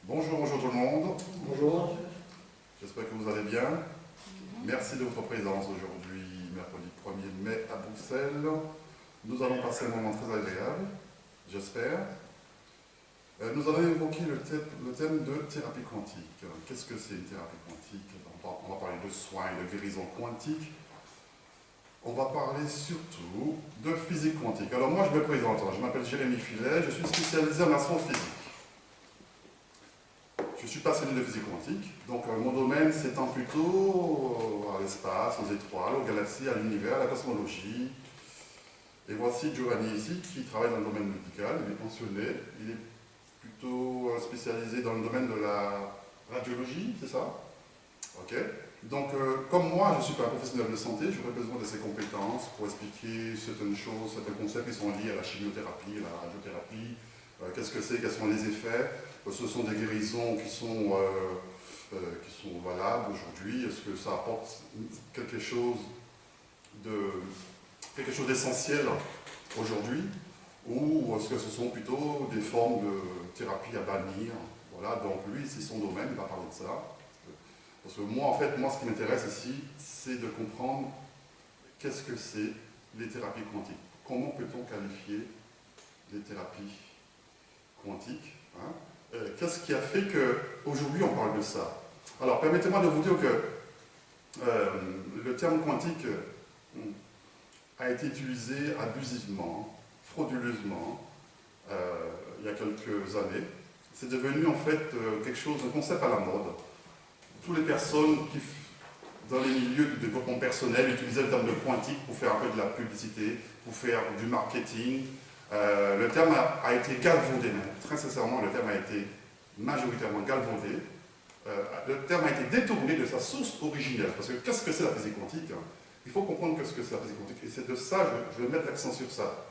Bonjour, bonjour tout le monde. Bonjour. J'espère que vous allez bien. Merci de votre présence aujourd'hui, mercredi 1er mai à Bruxelles. Nous allons passer un moment très agréable, j'espère. Nous allons évoquer le thème de thérapie quantique. Qu'est-ce que c'est une thérapie quantique? On va parler de soins et de guérison quantique. On va parler surtout de physique quantique. Alors moi je me présente, je m'appelle Jérémy Filet, je suis spécialisé en astrophysique. Je suis passionné de physique quantique, donc mon domaine s'étend plutôt à l'espace, aux étoiles, aux galaxies, à l'univers, à la cosmologie. Et voici Giovanni ici qui travaille dans le domaine médical, il est pensionné, il est plutôt spécialisé dans le domaine de la radiologie, c'est ça? Ok. Donc comme moi je ne suis pas un professionnel de santé, j'aurais besoin de ses compétences pour expliquer certaines choses, certains concepts qui sont liés à la chimiothérapie, à la radiothérapie, qu'est-ce que c'est, quels sont les effets. Ce sont des guérisons qui sont valables aujourd'hui. Est-ce que ça apporte quelque chose d'essentiel aujourd'hui, ou est-ce que ce sont plutôt des formes de thérapie à bannir? Voilà, donc lui, c'est son domaine, il va parler de ça. Parce que moi, ce qui m'intéresse ici, c'est de comprendre qu'est-ce que c'est les thérapies quantiques. Comment peut-on qualifier les thérapies quantiques, hein? Qu'est-ce qui a fait qu'aujourd'hui on parle de ça? Alors permettez-moi de vous dire que le terme quantique a été utilisé abusivement, frauduleusement, il y a quelques années. C'est devenu en fait quelque chose, un concept à la mode. Toutes les personnes qui, dans les milieux du développement personnel, utilisaient le terme de quantique pour faire un peu de la publicité, pour faire du marketing. Le terme a été galvaudé, très sincèrement, le terme a été majoritairement galvaudé. Le terme a été détourné de sa source originelle, parce que qu'est-ce que c'est la physique quantique? Il faut comprendre ce que c'est la physique quantique, et c'est de ça je vais mettre l'accent sur ça.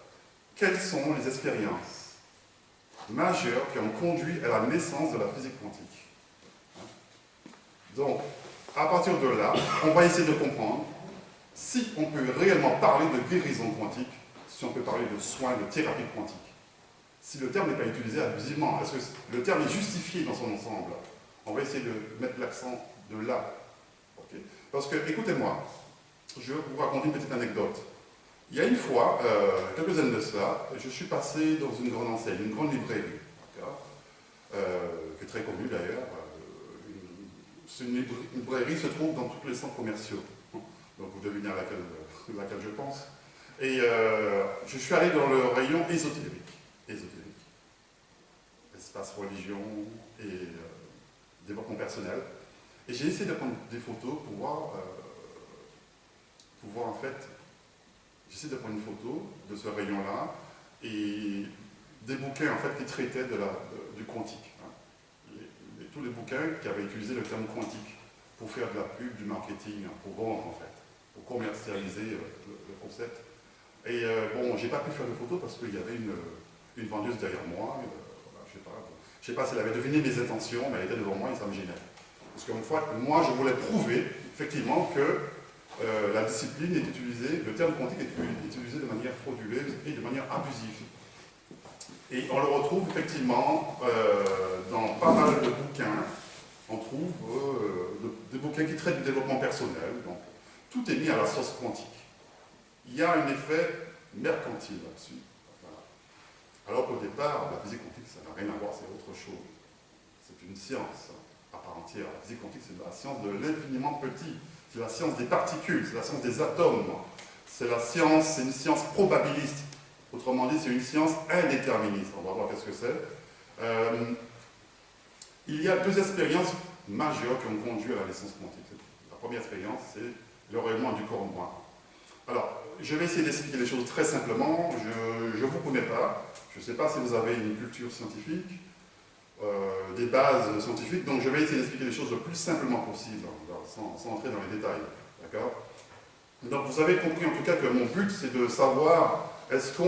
Quelles sont les expériences majeures qui ont conduit à la naissance de la physique quantique? Donc, à partir de là, on va essayer de comprendre si on peut réellement parler de guérison quantique, si on peut parler de soins, de thérapie quantique. Si le terme n'est pas utilisé abusivement, est-ce que le terme est justifié dans son ensemble? On va essayer de mettre l'accent de là. Okay? Parce que, écoutez-moi, je vais vous raconter une petite anecdote. Il y a une fois, quelques années de cela, je suis passé dans une grande enseigne, une grande librairie, qui est très connue d'ailleurs. Une librairie se trouve dans tous les centres commerciaux. Donc vous devinez à laquelle je pense. Et je suis allé dans le rayon ésotérique. Espace religion et développement personnel. Et j'ai essayé de prendre des photos pour voir en fait, j'ai essayé de prendre une photo de ce rayon-là et des bouquins en fait qui traitaient du quantique. Tous les bouquins qui avaient utilisé le terme quantique pour faire de la pub, du marketing, pour vendre en fait, pour commercialiser le concept. Et bon, j'ai pas pu faire de photos parce qu'il y avait une vendeuse derrière moi. Voilà, je sais pas si elle avait deviné mes intentions, mais elle était devant moi et ça me gênait. Parce que moi, je voulais prouver effectivement que la discipline est utilisée, le terme quantique est utilisé de manière frauduleuse et de manière abusive. Et on le retrouve effectivement dans pas mal de bouquins. On trouve des bouquins qui traitent du développement personnel. Donc, tout est mis à la sauce quantique. Il y a un effet mercantile là-dessus. Voilà. Alors qu'au départ, la physique quantique, ça n'a rien à voir, c'est autre chose. C'est une science à part entière. La physique quantique, c'est la science de l'infiniment petit. C'est la science des particules, c'est la science des atomes. C'est une science probabiliste. Autrement dit, c'est une science indéterministe. On va voir qu'est-ce que c'est. Il y a deux expériences majeures qui ont conduit à la naissance quantique. La première expérience, c'est le rayonnement du corps noir. Alors, je vais essayer d'expliquer les choses très simplement. Je ne vous connais pas. Je ne sais pas si vous avez une culture scientifique, des bases scientifiques. Donc, je vais essayer d'expliquer les choses le plus simplement possible, sans entrer dans les détails. D'accord? Donc, vous avez compris en tout cas que mon but, c'est de savoir est-ce que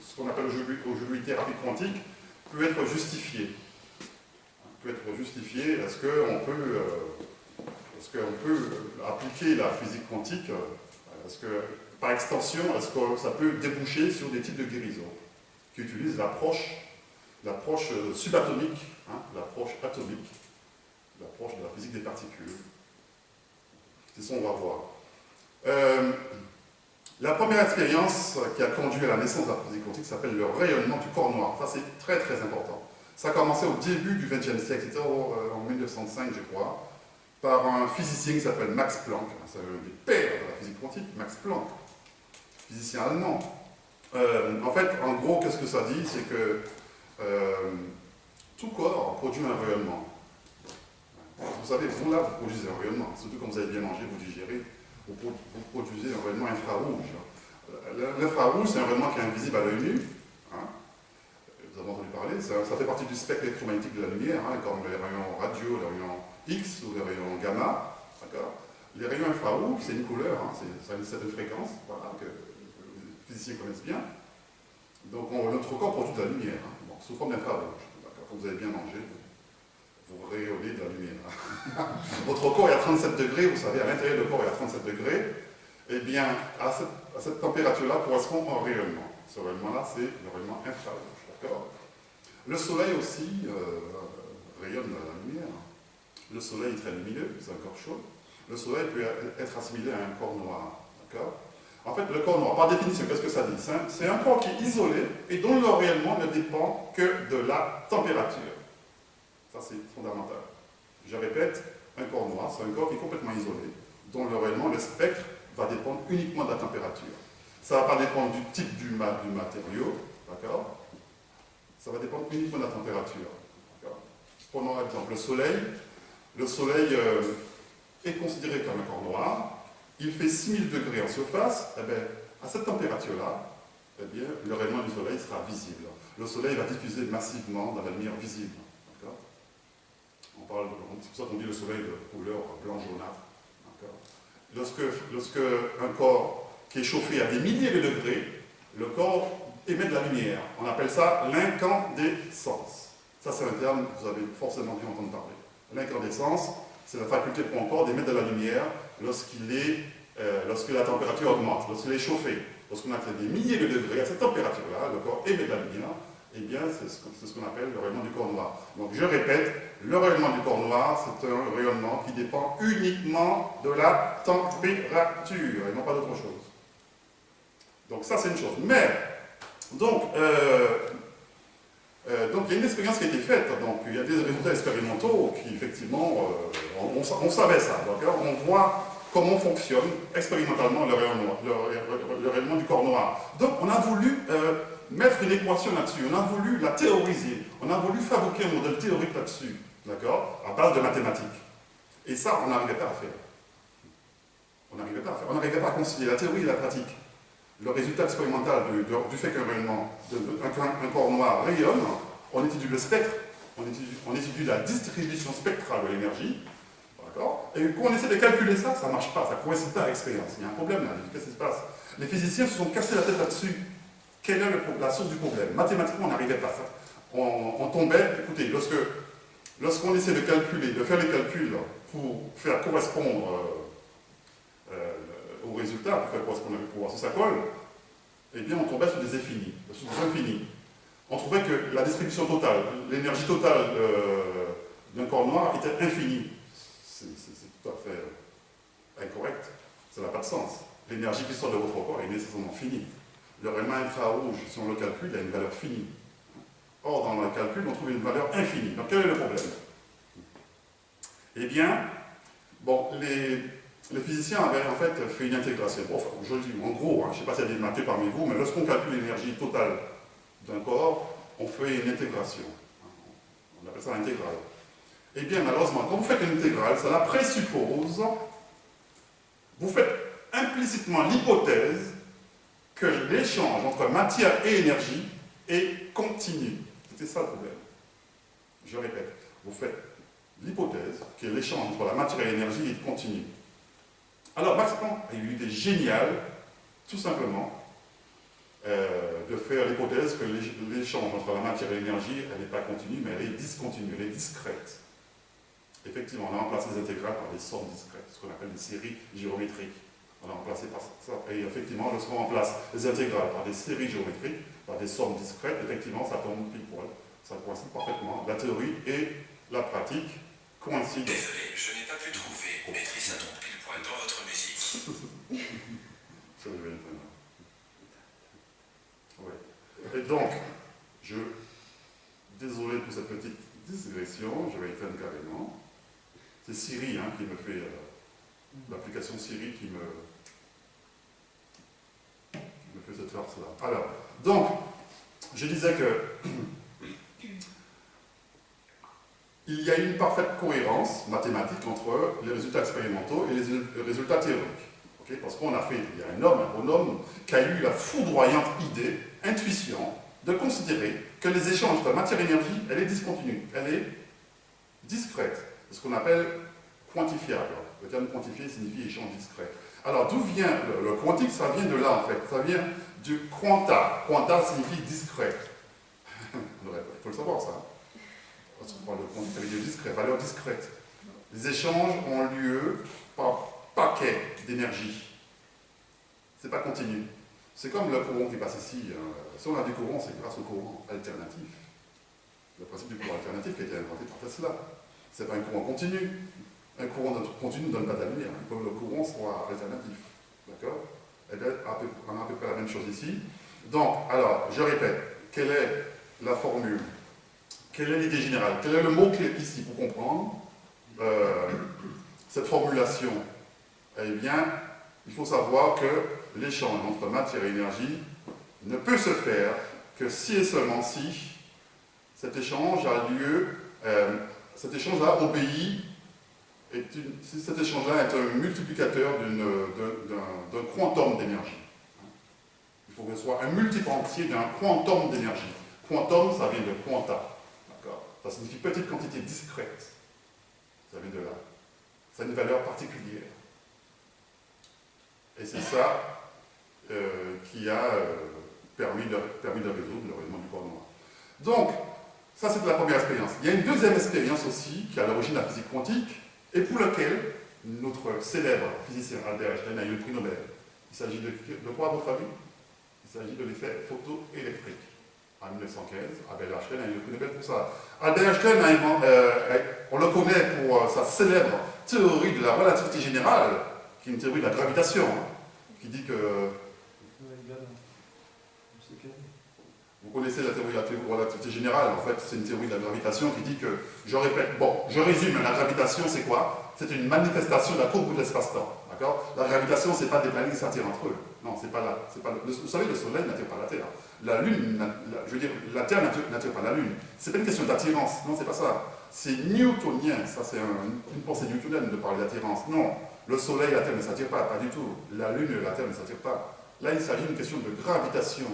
ce qu'on appelle aujourd'hui thérapie quantique peut être justifié? Est-ce qu'on peut appliquer la physique quantique? Est-ce que, par extension, est-ce que ça peut déboucher sur des types de guérison qui utilisent l'approche l'approche subatomique, hein, l'approche atomique, l'approche de la physique des particules. C'est ça qu'on va voir. La première expérience qui a conduit à la naissance de la physique quantique s'appelle le rayonnement du corps noir. Ça, c'est très très important. Ça a commencé au début du XXe siècle, c'était en 1905, je crois, par un physicien qui s'appelle Max Planck. C'est un des pères de la physique quantique, Max Planck, physicien allemand. En fait, en gros, qu'est-ce que ça dit? C'est que tout corps produit un rayonnement. Vous savez, vous là, vous produisez un rayonnement. Surtout quand vous avez bien mangé, vous digérez, vous produisez un rayonnement infrarouge. L'infrarouge, c'est un rayonnement qui est invisible à l'œil nu. Hein. Vous avez entendu parler, ça fait partie du spectre électromagnétique de la lumière, hein, comme les rayons radio, les rayons X ou les rayons gamma. Les rayons infrarouges, c'est une couleur, hein, ça a une certaine fréquence, voilà, que les physiciens connaissent bien. Donc notre corps produit de la lumière, hein, bon, sous forme d'infrarouge. Quand vous avez bien mangé, vous rayonnez de la lumière. Votre corps est à 37 degrés, vous savez, à l'intérieur du corps est à 37 degrés. Eh bien, à cette température-là correspond un rayonnement. Ce rayonnement-là, c'est le rayonnement infrarouge. D'accord ? Le soleil aussi rayonne de la lumière. Le soleil est très lumineux, c'est un corps chaud. Le soleil peut être assimilé à un corps noir. D'accord ? En fait, le corps noir, par définition, qu'est-ce que ça dit? C'est un corps qui est isolé et dont le rayonnement ne dépend que de la température. Ça, c'est fondamental. Je répète, un corps noir, c'est un corps qui est complètement isolé, dont le rayonnement, le spectre, va dépendre uniquement de la température. Ça ne va pas dépendre du type du matériau, d'accord? Ça va dépendre uniquement de la température. Prenons l'exemple, le soleil est considéré comme un corps noir, il fait 6000 degrés en surface, et bien, à cette température-là, eh bien, le rayonnement du soleil sera visible. Le soleil va diffuser massivement dans la lumière visible. C'est pour ça qu'on dit le soleil de couleur blanc jaunâtre. Lorsque un corps qui est chauffé à des milliers de degrés, le corps émet de la lumière. On appelle ça l'incandescence. Ça, c'est un terme que vous avez forcément dû entendre parler. L'incandescence, c'est la faculté pour un corps d'émettre de la lumière lorsque la température augmente, lorsqu'il est chauffé. Lorsqu'on atteint des milliers de degrés, à cette température-là, le corps émet de la lumière. Eh bien, c'est ce qu'on appelle le rayonnement du corps noir. Donc, je répète, le rayonnement du corps noir, c'est un rayonnement qui dépend uniquement de la température, et non pas d'autre chose. Donc, ça, c'est une chose. Mais, donc, il y a une expérience qui a été faite. Donc, il y a des résultats expérimentaux qui, effectivement, on savait ça. On voit comment fonctionne expérimentalement le rayonnement du corps noir. Donc, on a voulu mettre une équation là-dessus, on a voulu la théoriser, on a voulu fabriquer un modèle théorique là-dessus, d'accord, à base de mathématiques. Et ça, on n'arrivait pas à faire. On n'arrivait pas à concilier la théorie et la pratique. Le résultat expérimental du fait qu'un rayonnement, un corps noir rayonne, on étudie le spectre, on étudie la distribution spectrale de l'énergie, d'accord, et quand on essaie de calculer ça, ça ne marche pas, ça ne coïncide pas à l'expérience. Il y a un problème là, qu'est-ce qui se passe? Les physiciens se sont cassés la tête là-dessus. Quelle est la source du problème? Mathématiquement, on n'arrivait pas à ça. On tombait, écoutez, lorsqu'on essaie de calculer, de faire les calculs pour faire correspondre au résultat, pour faire correspondre, pour voir si ça colle, eh bien, on tombait sur des infinis, sur des infinis. On trouvait que la distribution totale, l'énergie totale d'un corps noir était infinie. C'est tout à fait incorrect. Ça n'a pas de sens. L'énergie qui sort de votre corps est nécessairement finie. Le rayonnement infrarouge, si on le calcule, il a une valeur finie. Or, dans le calcul, on trouve une valeur infinie. Donc, quel est le problème? Eh bien, bon, les physiciens avaient en fait fait une intégration. Bon, enfin, je dis en gros, hein, je ne sais pas s'il y a des maths parmi vous, mais lorsqu'on calcule l'énergie totale d'un corps, on fait une intégration. On appelle ça l'intégrale. Eh bien, malheureusement, quand vous faites une intégrale, ça présuppose, vous faites implicitement l'hypothèse que l'échange entre matière et énergie est continu. C'était ça le problème. Je répète, vous faites l'hypothèse que l'échange entre la matière et l'énergie est continu. Alors Max Planck a eu l'idée géniale, tout simplement, de faire l'hypothèse que l'échange entre la matière et l'énergie, elle n'est pas continue, mais elle est discontinue, elle est discrète. Effectivement, on a remplacé les intégrales par des sommes discrètes, ce qu'on appelle des séries géométriques. On a remplacé par ça. Et effectivement, lorsqu'on remplace les intégrales par des séries géométriques, par des sommes discrètes, effectivement, ça tombe pile poil Ça coïncide parfaitement. La théorie et la pratique coïncident. Désolé, je n'ai pas pu trouver Maîtrise à tombe pile poil dans votre musique. Ça devait être ouais. Et donc, désolé pour cette petite digression, je vais éteindre carrément. C'est Siri qui me fait, l'application Siri qui me fait cette farce-là. Alors, donc, je disais que il y a une parfaite cohérence mathématique entre les résultats expérimentaux et les résultats théoriques. Okay, parce qu'on a fait, il y a un bonhomme qui a eu la foudroyante idée, intuition, de considérer que les échanges de matière-énergie, elle est discontinue, elle est discrète, ce qu'on appelle quantifiable. Le terme quantifié signifie échange discret. Alors d'où vient le quantique? Ça vient de là en fait, ça vient du quanta. Quanta signifie discret. Il faut le savoir ça. Parce qu'on parle de quantique, ça veut dire discret, valeur discrète. Les échanges ont lieu par paquet d'énergie. C'est pas continu. C'est comme le courant qui passe ici. Si on a du courant, c'est grâce au courant alternatif. Le principe du courant alternatif qui a été inventé par Tesla. C'est pas un courant continu. Un courant continu ne donne pas de la lumière. Il faut que le courant soit alternatif. D'accord? Eh bien, on a à peu près la même chose ici. Donc, alors, je répète, quelle est la formule? Quelle est l'idée générale? Quel est le mot-clé ici pour comprendre cette formulation? Eh bien, il faut savoir que l'échange entre matière et énergie ne peut se faire que si et seulement si cet échange a lieu, cet échange-là obéit, si cet échange-là est un multiplicateur d'un quantum d'énergie. Il faut que ce soit un multiple entier d'un quantum d'énergie. Quantum, ça vient de quanta. Ça signifie petite quantité discrète. Ça vient de là. Ça a une valeur particulière. Et c'est ça qui a permis de résoudre le raisonnement du corps noir. Donc, ça c'est la première expérience. Il y a une deuxième expérience aussi, qui est à l'origine de la physique quantique, et pour laquelle notre célèbre physicien Albert Einstein a eu le prix Nobel. Il s'agit de quoi à votre avis? Il s'agit de l'effet photoélectrique. En 1915, Albert Einstein a eu le prix Nobel pour ça. Albert Einstein, on le connaît pour sa célèbre théorie de la relativité générale, qui est une théorie de la gravitation, qui dit que... Vous connaissez la théorie de la relativité générale, en fait, c'est une théorie de la gravitation qui dit que, je répète, bon, je résume, la gravitation c'est quoi? C'est une manifestation de la courbe de l'espace-temps, d'accord? La gravitation, c'est pas des planètes qui s'attirent entre eux. Non, c'est pas là. Vous savez, le Soleil n'attire pas la Terre. La Lune, je veux dire, la Terre n'attire pas la Lune. C'est pas une question d'attirance, non, c'est pas ça. C'est newtonien, ça c'est une pensée newtonienne de parler d'attirance. Non, le Soleil et la Terre ne s'attirent pas, pas du tout. La Lune et la Terre ne s'attirent pas. Là, il s'agit d'une question de gravitation.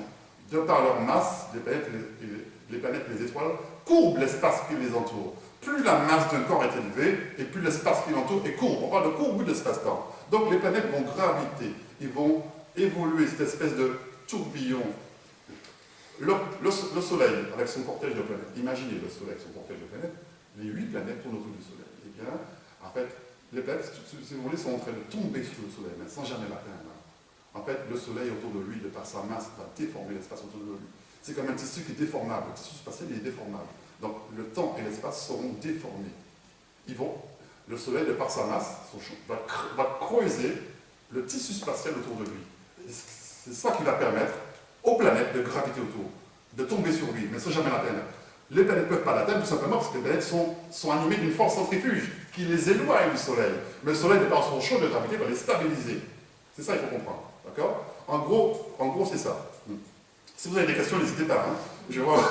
De par leur masse, les planètes et les étoiles courbent l'espace qui les entoure. Plus la masse d'un corps est élevée, et plus l'espace qui l'entoure est courbe. On parle de courbe d'espace-temps. Donc les planètes vont graviter, ils vont évoluer, cette espèce de tourbillon. Le Soleil, avec son cortège de planètes, imaginez le Soleil avec son cortège de planètes, les 8 planètes tournent autour du Soleil. Eh bien, en fait, les planètes, si vous voulez, sont en train de tomber sur le Soleil, mais sans jamais l'atteindre. En fait, le Soleil autour de lui, de par sa masse, va déformer l'espace autour de lui. C'est comme un tissu qui est déformable. Le tissu spatial, il est déformable. Donc, le temps et l'espace seront déformés. Le Soleil, de par sa masse, va creuser le tissu spatial autour de lui. C'est ça qui va permettre aux planètes de graviter autour, de tomber sur lui, mais sans jamais l'atteindre. Les planètes ne peuvent pas l'atteindre tout simplement parce que les planètes sont animées d'une force centrifuge qui les éloigne du Soleil. Mais le Soleil, de par son champ de gravité, va les stabiliser. C'est ça qu'il faut comprendre. D'accord? En gros, c'est ça. Si vous avez des questions, n'hésitez pas. Je vois,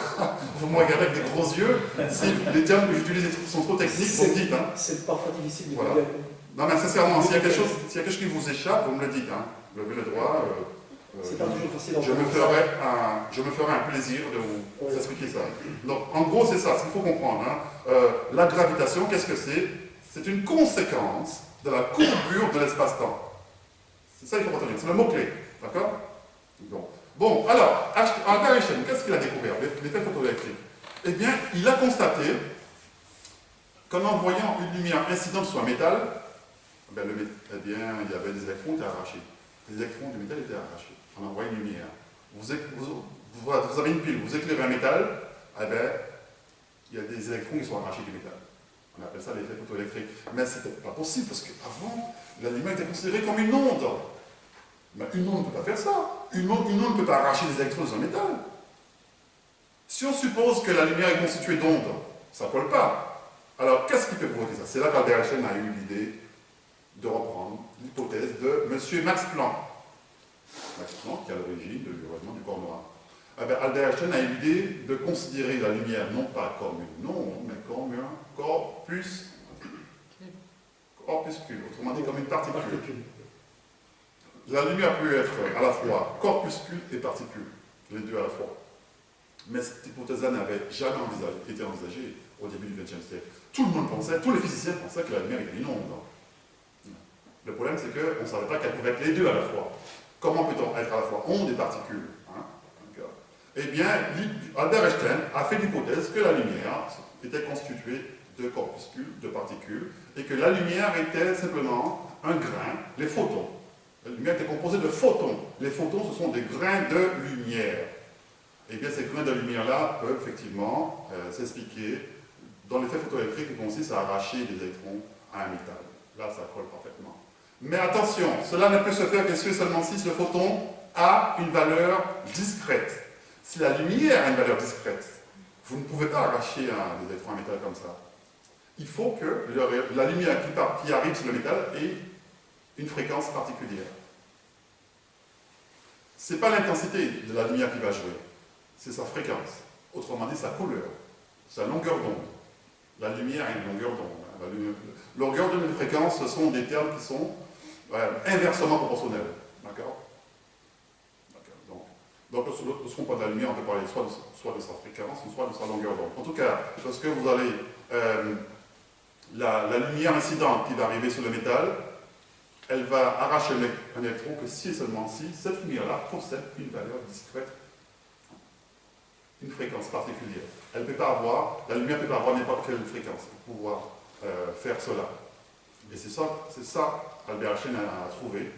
vous me regardez avec des gros yeux. Si les termes que j'utilise sont trop techniques, vous me dites. C'est parfois difficile de voilà. Non, mais sincèrement, s'il y a quelque chose qui vous échappe, vous me le dites. Levez le doigt. C'est pas toujours facile. Je me ferai un plaisir de vous expliquer ça. Donc, en gros, c'est ça, ce qu'il faut comprendre. La gravitation, qu'est-ce que c'est? C'est une conséquence de la courbure de l'espace-temps. C'est ça qu'il faut retenir, c'est le mot-clé. D'accord? Bon, alors, Albert Einstein, qu'est-ce qu'il a découvert? L'effet photoélectrique. Eh bien, il a constaté qu'en envoyant une lumière incidente sur un métal, il y avait des électrons qui étaient arrachés. Les électrons du métal étaient arrachés. On envoie une lumière. Vous avez une pile, vous éclairez un métal, eh bien, il y a des électrons qui sont arrachés du métal. On appelle ça l'effet photoélectrique. Mais ce n'était pas possible parce qu'avant, la lumière était considérée comme une onde. Mais une onde ne peut pas faire ça. Une onde ne peut pas arracher des électrons dans un métal. Si on suppose que la lumière est constituée d'ondes, ça ne colle pas. Alors, qu'est-ce qui peut provoquer ça? C'est là qu'Albert Einstein a eu l'idée de reprendre l'hypothèse de M. Max Planck. Max Planck, qui est à l'origine de l'heureusement du corps noir. Eh bien, Albert Einstein a eu l'idée de considérer la lumière non pas comme une onde, mais comme un corpuscule. Autrement dit, comme une particule. La lumière peut être à la fois corpuscule et particule, les deux à la fois. Mais cette hypothèse-là n'avait jamais été envisagée au début du XXe siècle. Tout le monde pensait, tous les physiciens pensaient que la lumière était une onde. Le problème, c'est qu'on ne savait pas qu'elle pouvait être les deux à la fois. Comment peut-on être à la fois onde et particule, hein? Eh bien, Albert Einstein a fait l'hypothèse que la lumière était constituée de corpuscules, de particules, et que la lumière était simplement un grain, les photons. La lumière était composée de photons. Les photons, ce sont des grains de lumière. Eh bien, ces grains de lumière-là peuvent effectivement s'expliquer dans l'effet photoélectrique qui consiste à arracher des électrons à un métal. Là, ça colle parfaitement. Mais attention, cela ne peut se faire que seulement si le photon a une valeur discrète. Si la lumière a une valeur discrète, vous ne pouvez pas arracher des électrons à un métal comme ça. Il faut que la lumière qui arrive sur le métal ait une fréquence particulière. Ce n'est pas l'intensité de la lumière qui va jouer, c'est sa fréquence. Autrement dit, sa couleur, sa longueur d'onde. La lumière a une longueur d'onde. Longueur d'onde et de fréquence, ce sont des termes qui sont inversement proportionnels. D'accord? Donc, lorsqu'on parle de la lumière, on peut parler soit de sa fréquence, soit de sa longueur d'onde. En tout cas, lorsque vous avez la lumière incidente qui va arriver sur le métal, elle va arracher un électron que si et seulement si cette lumière-là possède une valeur discrète, une fréquence particulière. La lumière ne peut pas avoir n'importe quelle fréquence pour pouvoir faire cela. Et c'est ça Albert Einstein a trouvé.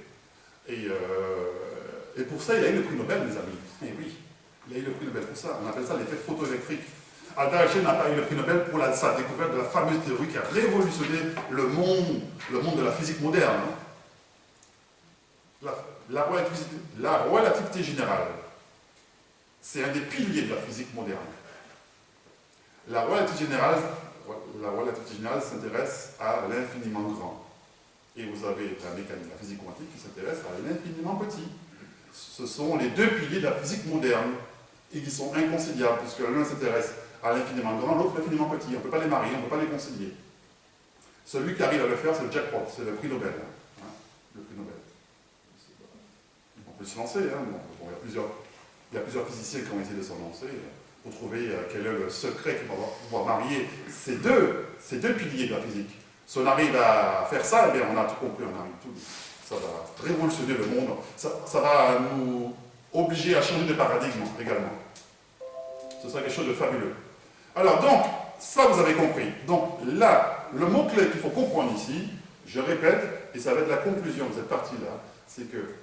Et pour ça, il a eu le prix Nobel, mes amis. Eh oui, il a eu le prix Nobel pour ça. On appelle ça l'effet photoélectrique. Albert Einstein n'a pas eu le prix Nobel pour sa découverte de la fameuse théorie qui a révolutionné le monde de la physique moderne. La relativité générale, c'est un des piliers de la physique moderne. La relativité générale s'intéresse à l'infiniment grand. Et vous avez la mécanique, la physique quantique qui s'intéresse à l'infiniment petit. Ce sont les deux piliers de la physique moderne et qui sont inconciliables, puisque l'un s'intéresse à l'infiniment grand, l'autre à l'infiniment petit. On ne peut pas les marier, on ne peut pas les concilier. Celui qui arrive à le faire, c'est le jackpot, c'est le prix Nobel. Hein, le prix Nobel. On peut se lancer, hein. Bon, il y a plusieurs physiciens qui ont essayé de s'en lancer pour trouver quel est le secret qui va pouvoir marier ces deux piliers de la physique. Si on arrive à faire ça, eh bien, on a tout compris, on arrive tout. Ça va révolutionner le monde, ça va nous obliger à changer de paradigme également. Ce sera quelque chose de fabuleux. Alors donc, ça vous avez compris. Donc là, le mot-clé qu'il faut comprendre ici, je répète, et ça va être la conclusion de cette partie-là, c'est que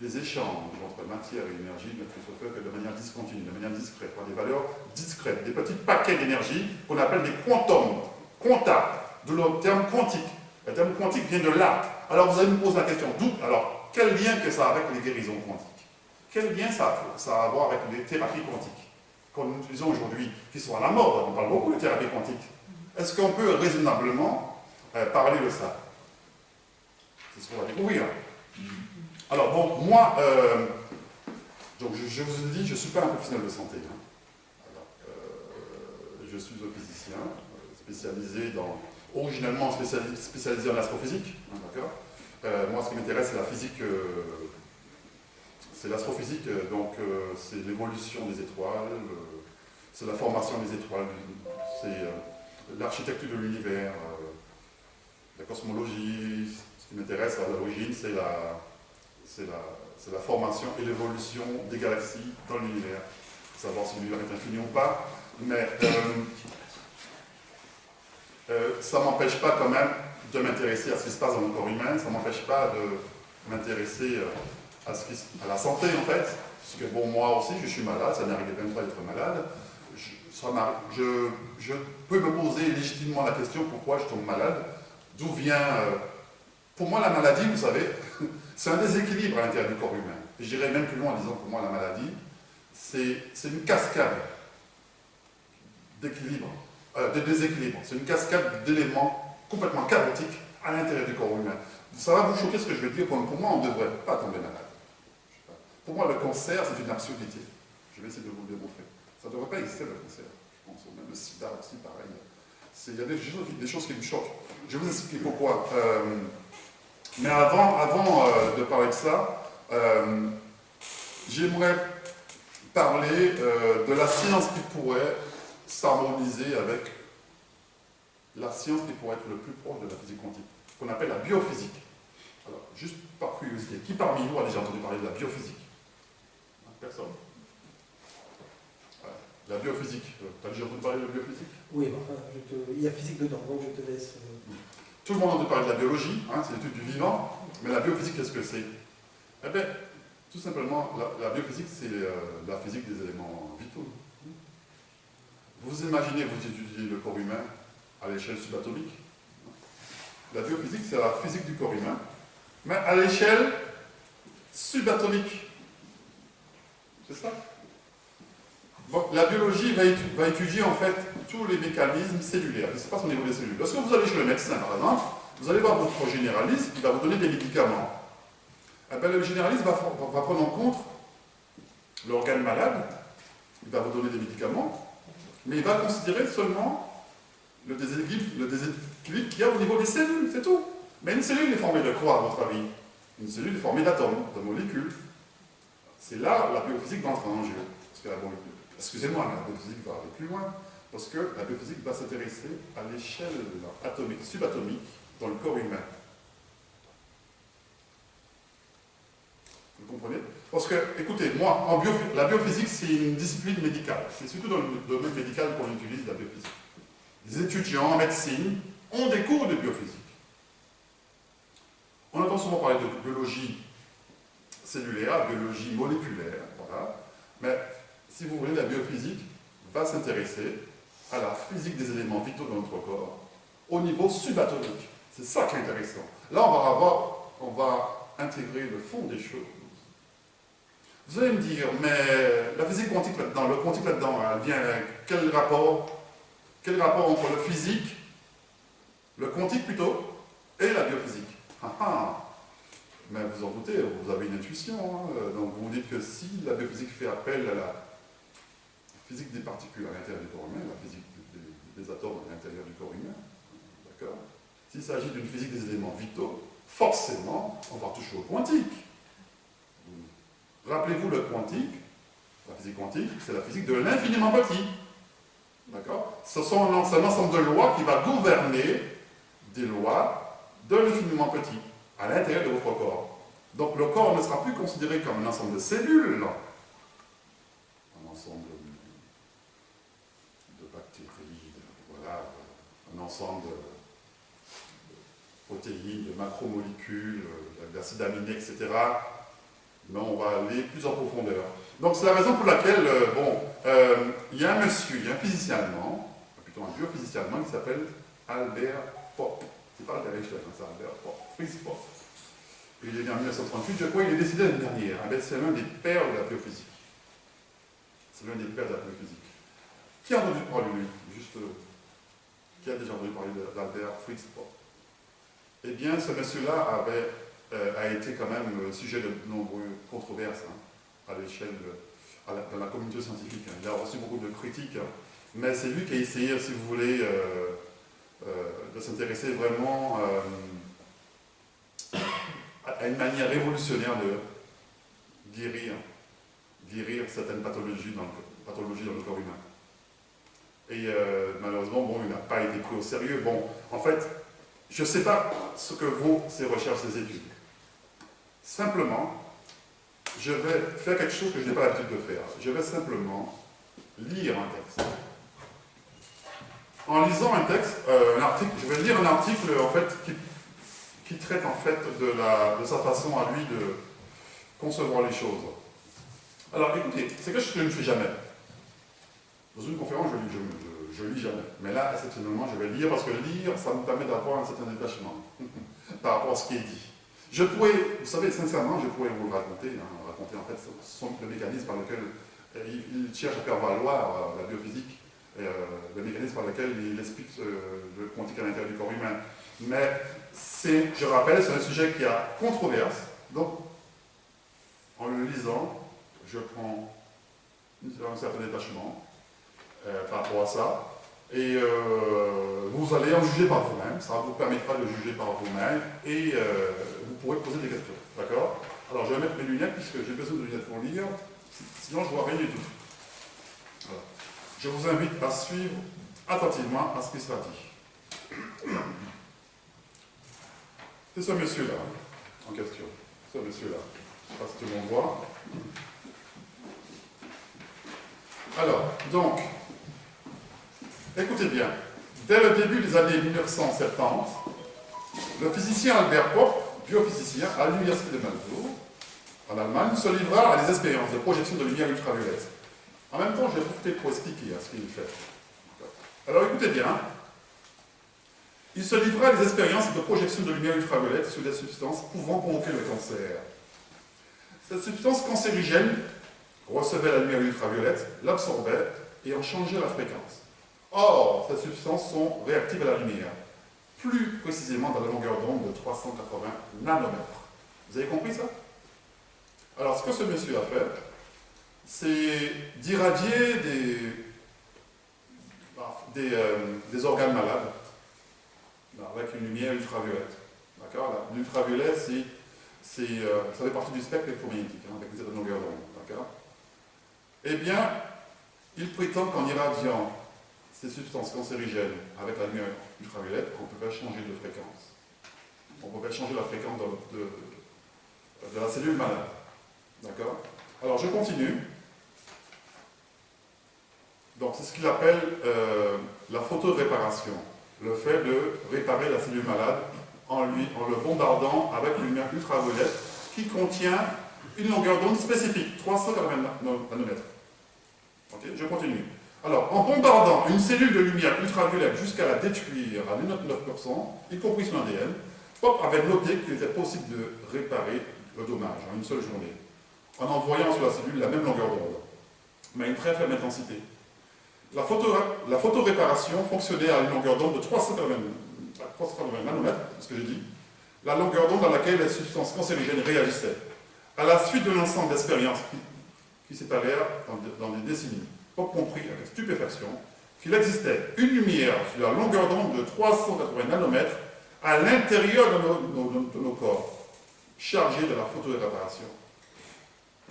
les échanges entre matière et énergie ne peuvent se faire que de manière discontinue, de manière discrète, par des valeurs discrètes, des petits paquets d'énergie qu'on appelle des quantums, quanta, de le terme quantique. Le terme quantique vient de là. Alors vous allez me poser la question, alors quel lien que ça a avec les guérisons quantiques? Quel lien ça a à voir avec les thérapies quantiques qu'on utilise aujourd'hui, qui sont à la mode? On parle beaucoup de thérapies quantiques. Est-ce qu'on peut raisonnablement parler de ça? C'est ce qu'on va découvrir. Alors bon, moi, donc je vous ai dit, je ne suis pas un professionnel de santé. Hein. Alors, je suis un physicien spécialisé originellement spécialisé en astrophysique. Hein, d'accord. Moi, ce qui m'intéresse, c'est la physique, c'est l'astrophysique, donc c'est l'évolution des étoiles, c'est la formation des étoiles, c'est l'architecture de l'univers, la cosmologie. Ce qui m'intéresse à l'origine, c'est la formation et l'évolution des galaxies dans l'univers. Savoir si l'univers est infini ou pas, mais ça ne m'empêche pas quand même de m'intéresser à ce qui se passe dans le corps humain, ça ne m'empêche pas de m'intéresser à la santé en fait, parce que bon, moi aussi je suis malade, ça n'arrive même pas d'être malade, je peux me poser légitimement la question pourquoi je tombe malade, d'où vient... pour moi, la maladie, vous savez, c'est un déséquilibre à l'intérieur du corps humain. Et j'irais même plus loin en disant pour moi, la maladie, c'est une cascade d'équilibre, de déséquilibre. C'est une cascade d'éléments complètement chaotiques à l'intérieur du corps humain. Ça va vous choquer ce que je vais dire. Pour moi, on ne devrait pas tomber malade. Pour moi, le cancer, c'est une absurdité. Je vais essayer de vous le démontrer. Ça ne devrait pas exister, le cancer. Je pense, même le sida aussi, pareil. Il y a des choses qui me choquent. Je vais vous expliquer pourquoi. Mais avant de parler de ça, j'aimerais parler de la science qui pourrait s'harmoniser avec la science qui pourrait être le plus proche de la physique quantique, qu'on appelle la biophysique. Alors, juste par curiosité, qui parmi vous a déjà entendu parler de la biophysique? Personne? Ouais. La biophysique, tu as déjà entendu parler de la biophysique? Oui, enfin, il y a physique dedans, donc je te laisse... Tout le monde a entendu parler de la biologie, hein, c'est l'étude du vivant, mais la biophysique, qu'est-ce que c'est? Eh bien, tout simplement, la biophysique, c'est la physique des éléments vitaux. Vous imaginez, vous étudiez le corps humain à l'échelle subatomique. La biophysique, c'est la physique du corps humain, mais à l'échelle subatomique. C'est ça? Bon, la biologie va étudier en fait tous les mécanismes cellulaires, ce qui se passe au niveau des cellules. Lorsque vous allez chez le médecin, par exemple, vous allez voir votre généraliste, il va vous donner des médicaments. Eh bien, le généraliste va prendre en compte l'organe malade, il va vous donner des médicaments, mais il va considérer seulement le déséquilibre qu'il y a au niveau des cellules, c'est tout. Mais une cellule est formée de quoi, à votre avis? Une cellule est formée d'atomes, de molécules. C'est là la biophysique va entrer en jeu. Excusez-moi, la biophysique va aller plus loin, parce que la biophysique va s'intéresser à l'échelle atomique, subatomique, dans le corps humain. Vous comprenez? Parce que, écoutez, moi, la biophysique, c'est une discipline médicale. C'est surtout dans le domaine médical qu'on utilise la biophysique. Les étudiants en médecine ont des cours de biophysique. On entend souvent parler de biologie cellulaire, biologie moléculaire, voilà. Mais si vous voulez, la biophysique va s'intéresser à la physique des éléments vitaux de notre corps au niveau subatomique. C'est ça qui est intéressant. Là, on va intégrer le fond des choses. Vous allez me dire, mais la physique quantique là-dedans, le quantique là-dedans, elle vient quel rapport entre le physique, le quantique plutôt, et la biophysique? Ah ah. Mais vous en doutez, vous avez une intuition. Hein. Donc vous dites que si la biophysique fait appel à la physique des particules à l'intérieur du corps humain, la physique des atomes à l'intérieur du corps humain, d'accord? S'il s'agit d'une physique des éléments vitaux, forcément, on va toucher au quantique. Rappelez-vous le quantique, la physique quantique, c'est la physique de l'infiniment petit. D'accord? C'est un ensemble de lois qui va gouverner des lois de l'infiniment petit, à l'intérieur de votre corps. Donc le corps ne sera plus considéré comme un ensemble de cellules, un ensemble de bactéries, voilà, un ensemble de protéines, de macromolécules, d'acides aminés, etc. Mais on va aller plus en profondeur. Donc c'est la raison pour laquelle, il y a un monsieur, il y a un physicien allemand, plutôt un biophysicien allemand qui s'appelle Albert Popp. C'est pas Albert Einstein, c'est Albert Popp, Fritz Popp. Il est né en 1938, je crois, il est décédé l'année dernière. C'est l'un des pères de la biophysique. C'est l'un des pères de la biophysique. Qui a entendu parler de lui? Juste, qui a déjà entendu parler d'Albert Fritz Popp? Eh bien, ce monsieur-là a été quand même sujet de nombreuses controverses à l'échelle dans la communauté scientifique. Il a reçu beaucoup de critiques, mais c'est lui qui a essayé, si vous voulez, de s'intéresser vraiment à une manière révolutionnaire de guérir certaines pathologies dans le corps humain. Et malheureusement, il n'a pas été pris au sérieux. Bon, en fait, je ne sais pas ce que vaut ces recherches, ces études. Simplement, je vais faire quelque chose que je n'ai pas l'habitude de faire. Je vais simplement lire un texte. En lisant un texte, un article, je vais lire un article en fait qui traite en fait de sa façon à lui de concevoir les choses. Alors écoutez, c'est quelque chose que je ne fais jamais. Dans une conférence, je lis jamais. Mais là, exceptionnellement, je vais lire parce que lire, ça me permet d'avoir un certain détachement par rapport à ce qui est dit. Je pourrais, vous savez, sincèrement, je pourrais vous le raconter, raconter en fait le mécanisme par lequel il cherche à faire valoir la biophysique, le mécanisme par lequel il explique le quantique à l'intérieur du corps humain. Mais je rappelle, c'est un sujet qui a controverse. Donc, en le lisant, je prends un certain détachement par rapport à ça. Et vous allez en juger par vous-même, ça vous permettra de juger par vous-même et vous pourrez poser des questions. D'accord? Alors je vais mettre mes lunettes puisque j'ai besoin de lunettes pour lire, sinon je ne vois rien du tout. Voilà. Je vous invite à suivre attentivement à ce qui sera dit. C'est ce monsieur-là en question. Ce monsieur-là. Je ne sais pas si tout le monde voit. Alors, donc, écoutez bien, dès le début des années 1970, le physicien Albert Popp, biophysicien à l'université de Malmö, en Allemagne, se livra à des expériences de projection de lumière ultraviolette. En même temps, je vais profiter pour expliquer ce qu'il fait. Alors écoutez bien, il se livra à des expériences de projection de lumière ultraviolette sur des substances pouvant provoquer le cancer. Cette substance cancérigène recevait la lumière ultraviolette, l'absorbait et en changeait la fréquence. Or, ces substances sont réactives à la lumière, plus précisément dans la longueur d'onde de 380 nanomètres. Vous avez compris ça? Alors, ce que ce monsieur a fait, c'est d'irradier des organes malades avec une lumière ultraviolette. D'accord? L'ultraviolet, ça fait partie du spectre électromagnétique, avec une certaine longueur d'onde. D'accord? Eh bien, il prétend qu'en irradiant ces substances cancérigènes avec la lumière ultraviolette, on peut faire changer de fréquence. On peut faire changer la fréquence de la cellule malade. D'accord? Alors, je continue. Donc, c'est ce qu'il appelle la photoréparation. Le fait de réparer la cellule malade en le bombardant avec une lumière ultraviolette qui contient une longueur d'onde spécifique, 380 nanomètres. Ok, je continue. Alors, en bombardant une cellule de lumière ultraviolette jusqu'à la détruire à 99%, y compris son ADN, Popp avait noté qu'il était possible de réparer le dommage en une seule journée, en envoyant sur la cellule la même longueur d'onde, mais à une très faible intensité. La photoréparation fonctionnait à une longueur d'onde de 380 nanomètres, c'est ce que j'ai dit, la longueur d'onde dans laquelle les substances cancérigènes réagissaient. À la suite de l'ensemble d'expériences qui s'étalèrent dans des décennies, Popp comprit avec stupéfaction qu'il existait une lumière sur la longueur d'onde de 380 nanomètres à l'intérieur de nos corps, chargée de la photoréparation.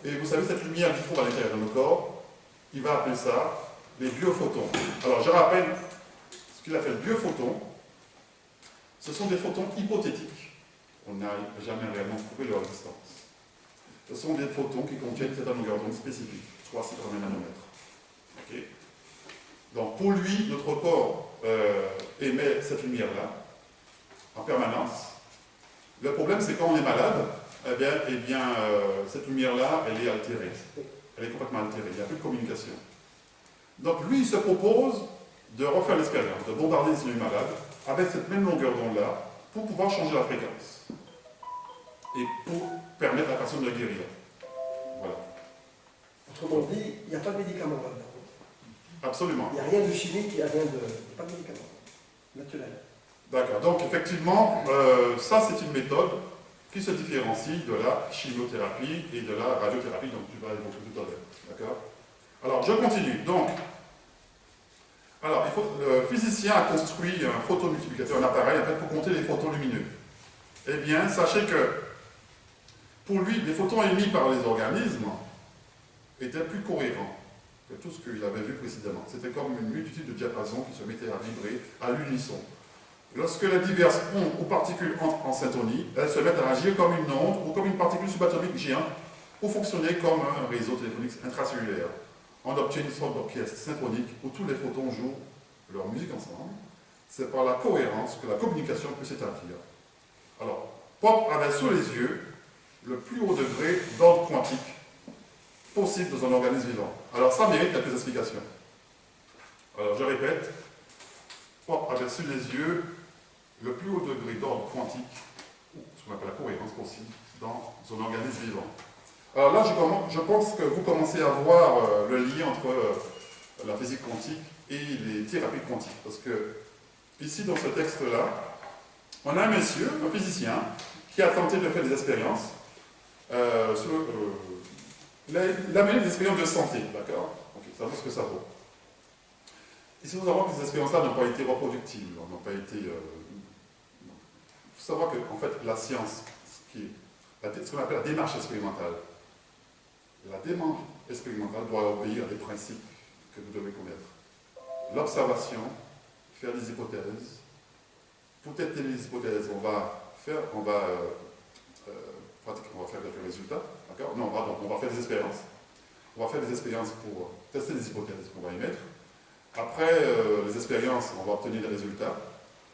Et vous savez, cette lumière qui se trouve à l'intérieur de nos corps, il va appeler ça les biophotons. Alors, je rappelle ce qu'il appelle biophotons. Ce sont des photons hypothétiques. On n'a jamais réellement prouvé leur existence. Ce sont des photons qui contiennent cette longueur d'onde spécifique, 380 nanomètres. Okay. Donc, pour lui, notre corps émet cette lumière-là en permanence. Le problème, c'est quand on est malade, cette lumière-là, elle est altérée. Elle est complètement altérée. Il n'y a plus de communication. Donc, lui, il se propose de refaire l'expérience, de bombarder les cellules malades avec cette même longueur d'onde-là pour pouvoir changer la fréquence et pour permettre à la personne de guérir. Voilà. Autrement dit, il n'y a pas de médicament là-dedans. Absolument. Il n'y a rien de chimique, il n'y a rien de... pas de médicament. Naturel. D'accord. Donc, effectivement, ça, c'est une méthode qui se différencie de la chimiothérapie et de la radiothérapie dont tu vas évoquer tout à l'heure. D'accord? Alors, je continue. Donc, le physicien a construit un photomultiplicateur, un appareil en fait, pour compter les photons lumineux. Eh bien, sachez que pour lui, les photons émis par les organismes étaient plus cohérents que tout ce qu'il avait vu précédemment. C'était comme une multitude de diapasons qui se mettaient à vibrer à l'unisson. Lorsque les diverses ondes ou particules entrent en syntonie, elles se mettent à agir comme une onde ou comme une particule subatomique géante pour fonctionner comme un réseau téléphonique intracellulaire. On obtient une sorte d'orchestre symphonique où tous les photons jouent leur musique ensemble. C'est par la cohérence que la communication peut s'établir. Alors, Popp avait sous les yeux le plus haut degré d'ordre quantique possible dans un organisme vivant. Alors, ça mérite quelques explications. Alors je répète, porte aperçu des yeux le plus haut degré d'ordre quantique, ou ce qu'on appelle la cohérence possible, dans un organisme vivant. Alors là, je pense que vous commencez à voir le lien entre la physique quantique et les thérapies quantiques. Parce que, ici, dans ce texte-là, on a un monsieur, un physicien, qui a tenté de faire des expériences. Il a mené des expériences de santé, d'accord? Ça vaut ce que ça vaut. Il faut savoir que ces expériences-là n'ont pas été reproductibles, n'ont pas été... Il faut savoir que, en fait, la science, ce qu'on appelle la démarche expérimentale, la démarche expérimentale doit obéir à des principes que vous devez connaître. L'observation, faire des hypothèses. Pour tester les hypothèses, on va faire quelques résultats, d'accord? Non, pardon, on va faire des expériences. On va faire des expériences pour tester les hypothèses qu'on va émettre. Après les expériences, on va obtenir des résultats.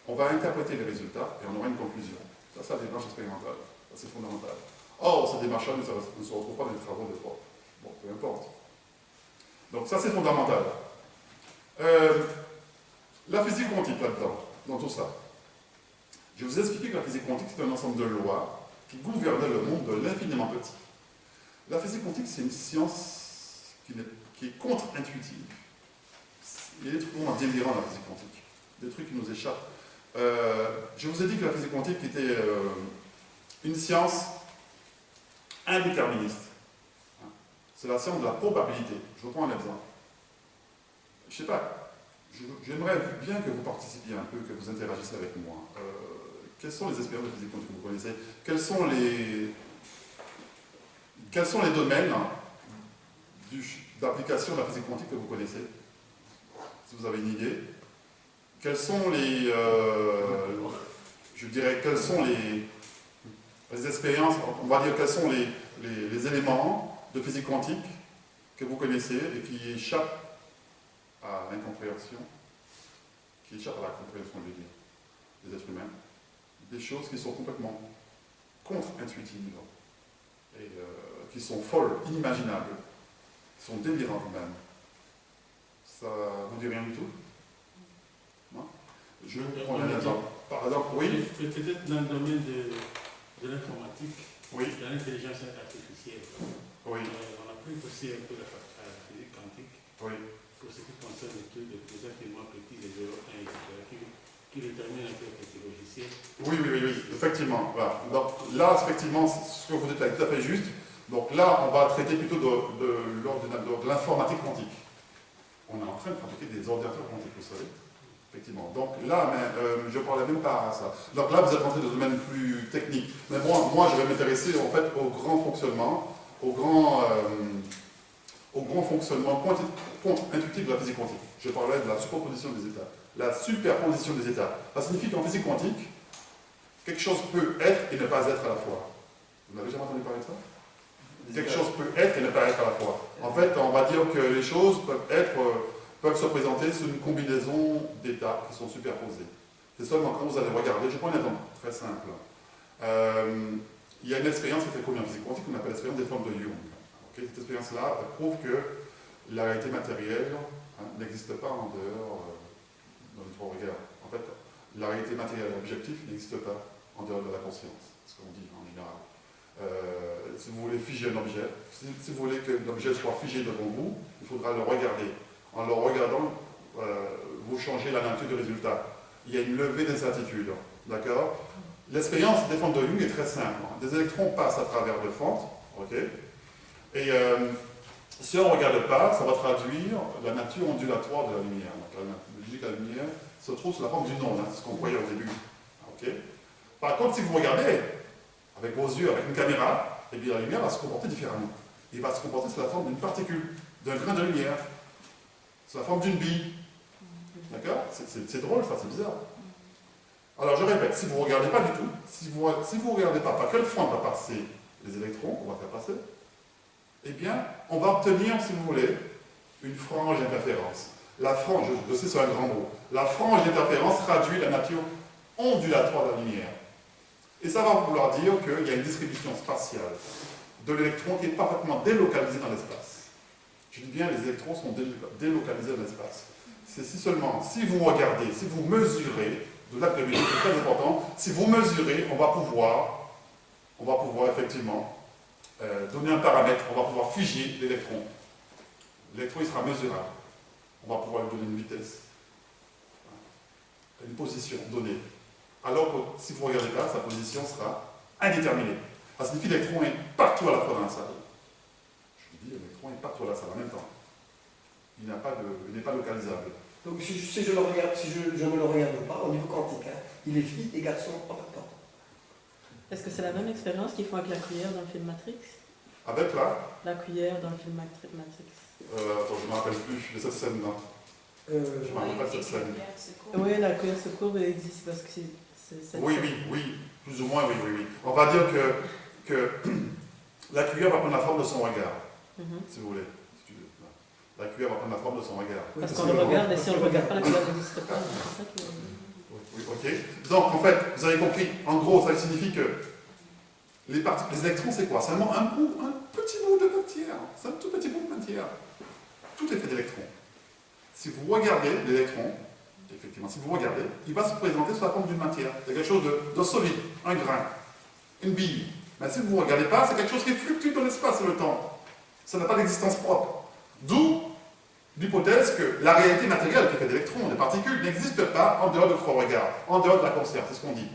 On va interpréter les résultats et on aura une conclusion. Ça, c'est la démarche expérimentale. Ça, c'est fondamental. Or, cette démarche-là ne se retrouve pas dans les travaux de Bob. Bon, peu importe. Donc, ça, c'est fondamental. La physique quantique, là-dedans, dans tout ça. Je vous ai expliqué que la physique quantique, c'est un ensemble de lois qui gouvernent le monde de l'infiniment petit. La physique quantique, c'est une science qui est contre-intuitive. Il y a des trucs vraiment délirants dans la physique quantique, des trucs qui nous échappent. Je vous ai dit que la physique quantique était une science indéterministe. C'est la science de la probabilité. Je vous prends un exemple. Je ne sais pas, j'aimerais bien que vous participiez un peu, que vous interagissiez avec moi. Quelles sont les expériences de physique quantique que vous connaissez? Quels sont les domaines d'application de la physique quantique que vous connaissez? Si vous avez une idée. Quels sont les expériences, on va dire quels sont les éléments de physique quantique que vous connaissez et qui échappent à l'incompréhension, des êtres humains, des choses qui sont complètement contre-intuitives et qui sont folles, inimaginables, qui sont délirantes même. Ça vous dit rien du tout? Non? Je vais prendre un exemple. Par exemple, oui? Peut-être dans le domaine de l'informatique, oui. de l'intelligence artificielle. Oui. On applique aussi un peu la physique quantique. Oui. Pour ce qui concerne le truc de plus infiniment petit, les 0, 1, etc., qui détermine un peu les logiciels. Oui, effectivement. Voilà. Donc là, effectivement, ce que vous dites là est tout à fait juste. Donc là, on va traiter plutôt de l'informatique quantique. On est en train de fabriquer des ordinateurs quantiques, vous savez. Effectivement. Donc là, je ne parlais même pas à ça. Donc là, vous êtes rentré dans un domaine plus technique. Mais moi je vais m'intéresser en fait au grand fonctionnement, au grand fonctionnement contre-intuitif de la physique quantique. Je parlais de la superposition des états. La superposition des états. Ça signifie qu'en physique quantique, quelque chose peut être et ne pas être à la fois. Vous n'avez jamais entendu parler de ça? Quelque chose peut être et ne pas être à la fois. En fait, on va dire que les choses peuvent se présenter sous une combinaison d'états qui sont superposés. C'est seulement quand vous allez regarder, je prends un exemple très simple. Il y a une expérience qui est très connue en physique quantique qu'on appelle l'expérience des formes de Young. Okay? Cette expérience-là prouve que la réalité matérielle n'existe pas en dehors de notre regard. En fait, la réalité matérielle objective n'existe pas en dehors de la conscience, c'est ce qu'on dit en général. Si vous voulez figer un objet, si vous voulez que l'objet soit figé devant vous, il faudra le regarder. En le regardant, vous changez la nature du résultat. Il y a une levée d'incertitude. D'accord? L'expérience des fentes de Young est très simple. Des électrons passent à travers des fentes, ok? Et si on ne regarde pas, ça va traduire la nature ondulatoire de la lumière. Donc, la logique de la lumière se trouve sous la forme d'une onde, c'est ce qu'on voyait au début. Ok? Par contre, si vous regardez avec vos yeux, avec une caméra, eh bien, la lumière va se comporter différemment. Il va se comporter sous la forme d'une particule, d'un grain de lumière, sous la forme d'une bille. D'accord? C'est drôle, ça, c'est bizarre. Alors, je répète, si vous ne regardez pas du tout, si vous ne regardez pas par quelle fente va passer les électrons qu'on va faire passer, eh bien, on va obtenir, si vous voulez, une frange d'interférence. La frange, je sais, c'est un grand mot. La frange d'interférence traduit la nature ondulatoire de la lumière. Et ça va vouloir dire qu'il y a une distribution spatiale de l'électron qui est parfaitement délocalisée dans l'espace. Je dis bien, les électrons sont délocalisés dans l'espace. c'est si seulement, si vous regardez, si vous mesurez, de l'acte de mesure, c'est très important, si vous mesurez, on va pouvoir effectivement donner un paramètre, on va pouvoir figer l'électron. L'électron, il sera mesurable. On va pouvoir lui donner une vitesse, une position donnée. Alors que si vous ne regardez pas, sa position sera indéterminée. Ça signifie que l'électron est partout à la fois dans la salle. Je vous dis, l'électron est partout à la salle en même temps. Il n'est pas localisable. Donc si je ne le regarde pas au niveau quantique, hein, il est fille et garçon en même temps. Est-ce que c'est la même expérience qu'ils font avec la cuillère dans le film Matrix? Avec La cuillère dans le film Matrix. attends, je ne me rappelle plus de cette scène-là. Je ne me rappelle pas de cette scène. Oui, la cuillère se courbe existe parce que c'est Oui, plus ou moins, oui. On va dire que la cuillère va prendre la forme de son regard, si vous voulez. Si tu veux. La cuillère va prendre la forme de son regard. Parce qu'on le regarde et si on ne le regarde pas, la cuillère n'existe pas. C'est ça qui est... Oui, ok. Donc, en fait, vous avez compris, en gros, ça signifie que les électrons, c'est quoi? C'est un petit bout de matière. C'est un tout petit bout de matière. Tout est fait d'électrons. Si vous regardez l'électron, effectivement, si vous regardez, il va se présenter sous la forme d'une matière. C'est quelque chose de solide, un grain, une bille. Mais si vous ne regardez pas, c'est quelque chose qui fluctue dans l'espace et le temps. Ça n'a pas d'existence propre. D'où l'hypothèse que la réalité matérielle qui est faite d'électrons, de particules, n'existe pas en dehors de notre regard, en dehors de la conscience, c'est ce qu'on dit.